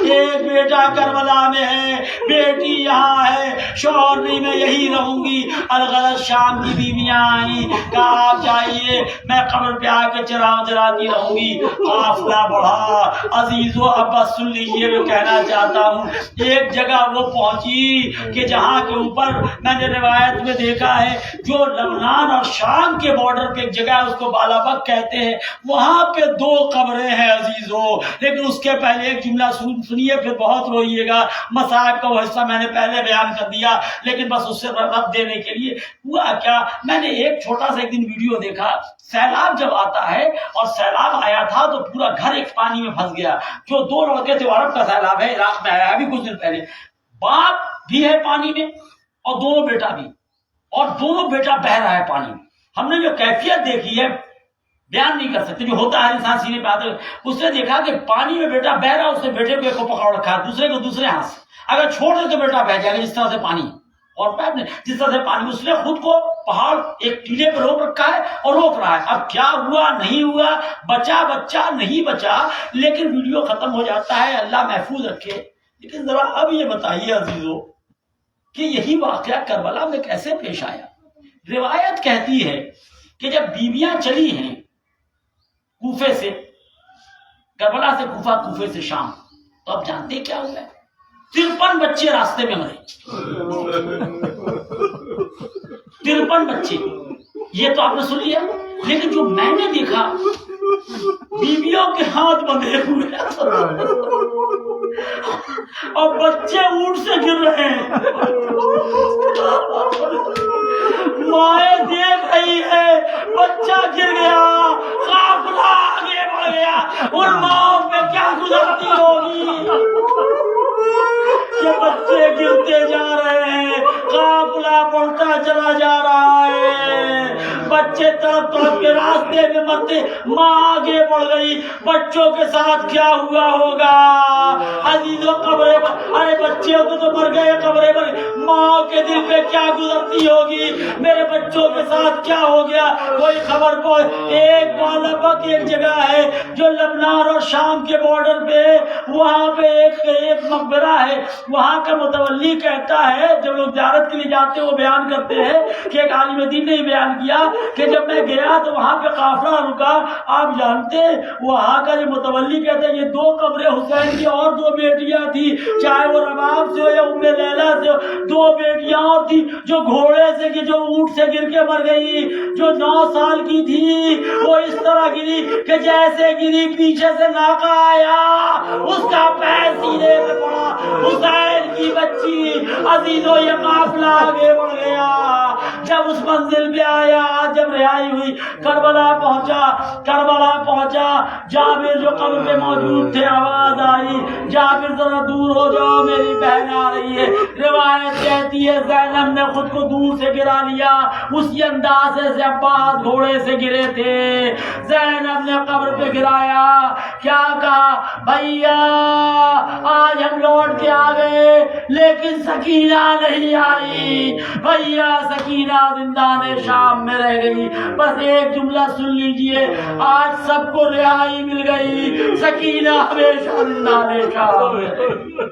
ایک بیٹا کربلا میں ہے، بیٹی یہاں ہے، شوہر نہیں، میں یہی رہوں گی۔ الغرض شام کی بیویاں آئیں، کہا آپ جائیے، میں قبر پہ آ کے چراغ جلاتی رہوں گی۔ قافلہ بڑھا۔ عزیزو اب بس سن لیجیے، میں کہنا چاہتا ہوں ایک جگہ وہ پہنچی کہ جہاں کے اوپر میں نے روایت میں دیکھا ہے جو لبنان اور شام کے بارڈر پہ ایک جگہ ہے، اس کو بالابک کہتے ہیں، وہاں پہ 2 قبریں ہیں عزیزو۔ لیکن اس کے پہلے ایک جملہ سنیے، پھر بہت روئیے گا، مصائب کا وہ حصہ میں نے پہلے بیان کر دیا، لیکن بس اس سے رد دینے کے لیے ہوا کیا، میں نے ایک چھوٹا سا ایک دن ویڈیو دیکھا، سیلاب جب آتا ہے اور سیلاب آیا تھا تو پورا گھر ایک پانی میں پھنس گیا، جو 2 لڑکے تھے، عرب کا سیلاب ہے، عراق میں آیا ابھی کچھ دن پہلے، باپ بھی ہے پانی میں اور دونوں بیٹا بھی، اور دونوں بیٹا بہ رہا ہے پانی میں۔ ہم نے جو کیفیت دیکھی ہے بیان نہیں کر سکتے، جو ہوتا ہے انسان سینے پہ آتے، اس نے دیکھا کہ پانی میں بیٹا بہ رہا، اس نے بیٹے کو ایک کو پکڑ رکھا ہے، دوسرے کو دوسرے ہاتھ سے، اگر چھوڑ دے تو بیٹا بہ جائے گا، جس طرح سے پانی اور پیپ نے جس طرح سے پانی، اس نے خود کو پہاڑ ایک ٹیلے پہ روک رکھا ہے اور روک رہا ہے۔ اب کیا ہوا نہیں ہوا، بچا بچہ نہیں بچا، لیکن ویڈیو ختم ہو جاتا ہے، اللہ محفوظ رکھے۔ لیکن ذرا اب یہ بتائیے عزیزو کہ یہی واقعہ کربلا میں کیسے پیش آیا؟ روایت کہتی ہے کہ جب بیویاں چلی ہیں کوفے سے، کربلا سے کوفہ، کوفے سے شام، تو اب جانتے کیا ہوا ہے؟ 53 بچے راستے میں مرے، 53 بچے، یہ تو آپ نے سن لیا، لیکن جو میں نے دیکھا بیویوں کے ہاتھ بندھے ہوئے اور بچے اونٹ سے گر رہے ہیں، مائیں دیکھ رہی ہے بچہ گر گیا، قافلہ آگے بڑھ گیا، ان ماؤں پہ کیا گزرتی ہوگی کہ بچے گرتے جا رہے ہیں، قافلہ بڑھتا چلا جا رہا ہے، بچے تڑپ تڑپ کے راستے میں مرتے، ماں آگے بڑھ گئی، بچوں کے ساتھ کیا ہوا ہوگا؟ عزیزوں قبریں پر، ارے بچے کو تو مر گئے قبریں پر، ماں کے دل پہ کیا گزرتی ہوگی؟ میرے بچوں کے ساتھ کیا ہو گیا؟ کوئی خبر پہنچ، ایک بالابک ایک جگہ ہے جو لبنان اور شام کے بارڈر پہ، وہاں پہ ایک مقبرہ ہے، وہاں کا متولی کہتا ہے، جب لوگ زیارت کے لیے جاتے ہیں وہ بیان کرتے ہیں کہ ایک عالم دین نے بیان کیا کہ جب میں گیا تو وہاں پہ قافلہ رکا، آپ جانتے ہیں وہاں کا جو متولی کہتا ہے یہ 2 قبریں حسین کی اور 2 بیٹیاں تھی، چاہے وہ رباب سے ہو یا ام لیلہ سے ہو، 2 بیٹیاں اور تھی جو گھوڑے سے جو اونٹ سے گر کے مر گئی، جو 9 سال کی تھی وہ اس طرح گری کہ جیسے گری پیچھے سے ناکا آیا، اس کا پیر سینے میں پڑا، حسین کی بچی۔ عزیزوں یہ قافلہ آگے بڑھ گیا، جب اس منزل پہ آیا، جب رہائی ہوئی، کربلا پہنچا، جابر جو قبر پہ موجود تھے، آواز آئی جابر ذرا دور ہو جاؤ میری بہن آ رہی ہے۔ روایت کہتی ہے زینب نے خود کو دور سے گرا لیا، اسی اندازے سے عباس گھوڑے سے گرے تھے، زینب نے قبر پہ گرایا، کیا کہا؟ بھیا آج ہم لوٹ کے آ گئے لیکن سکینہ نہیں آئی، بھیا سکینہ زندان شام میں رہ گئی۔ بس ایک جملہ سن لیجئے، آج سب کو رہائی مل گئی، سکینہ ہمیشہ زندان شام میں رہے گی۔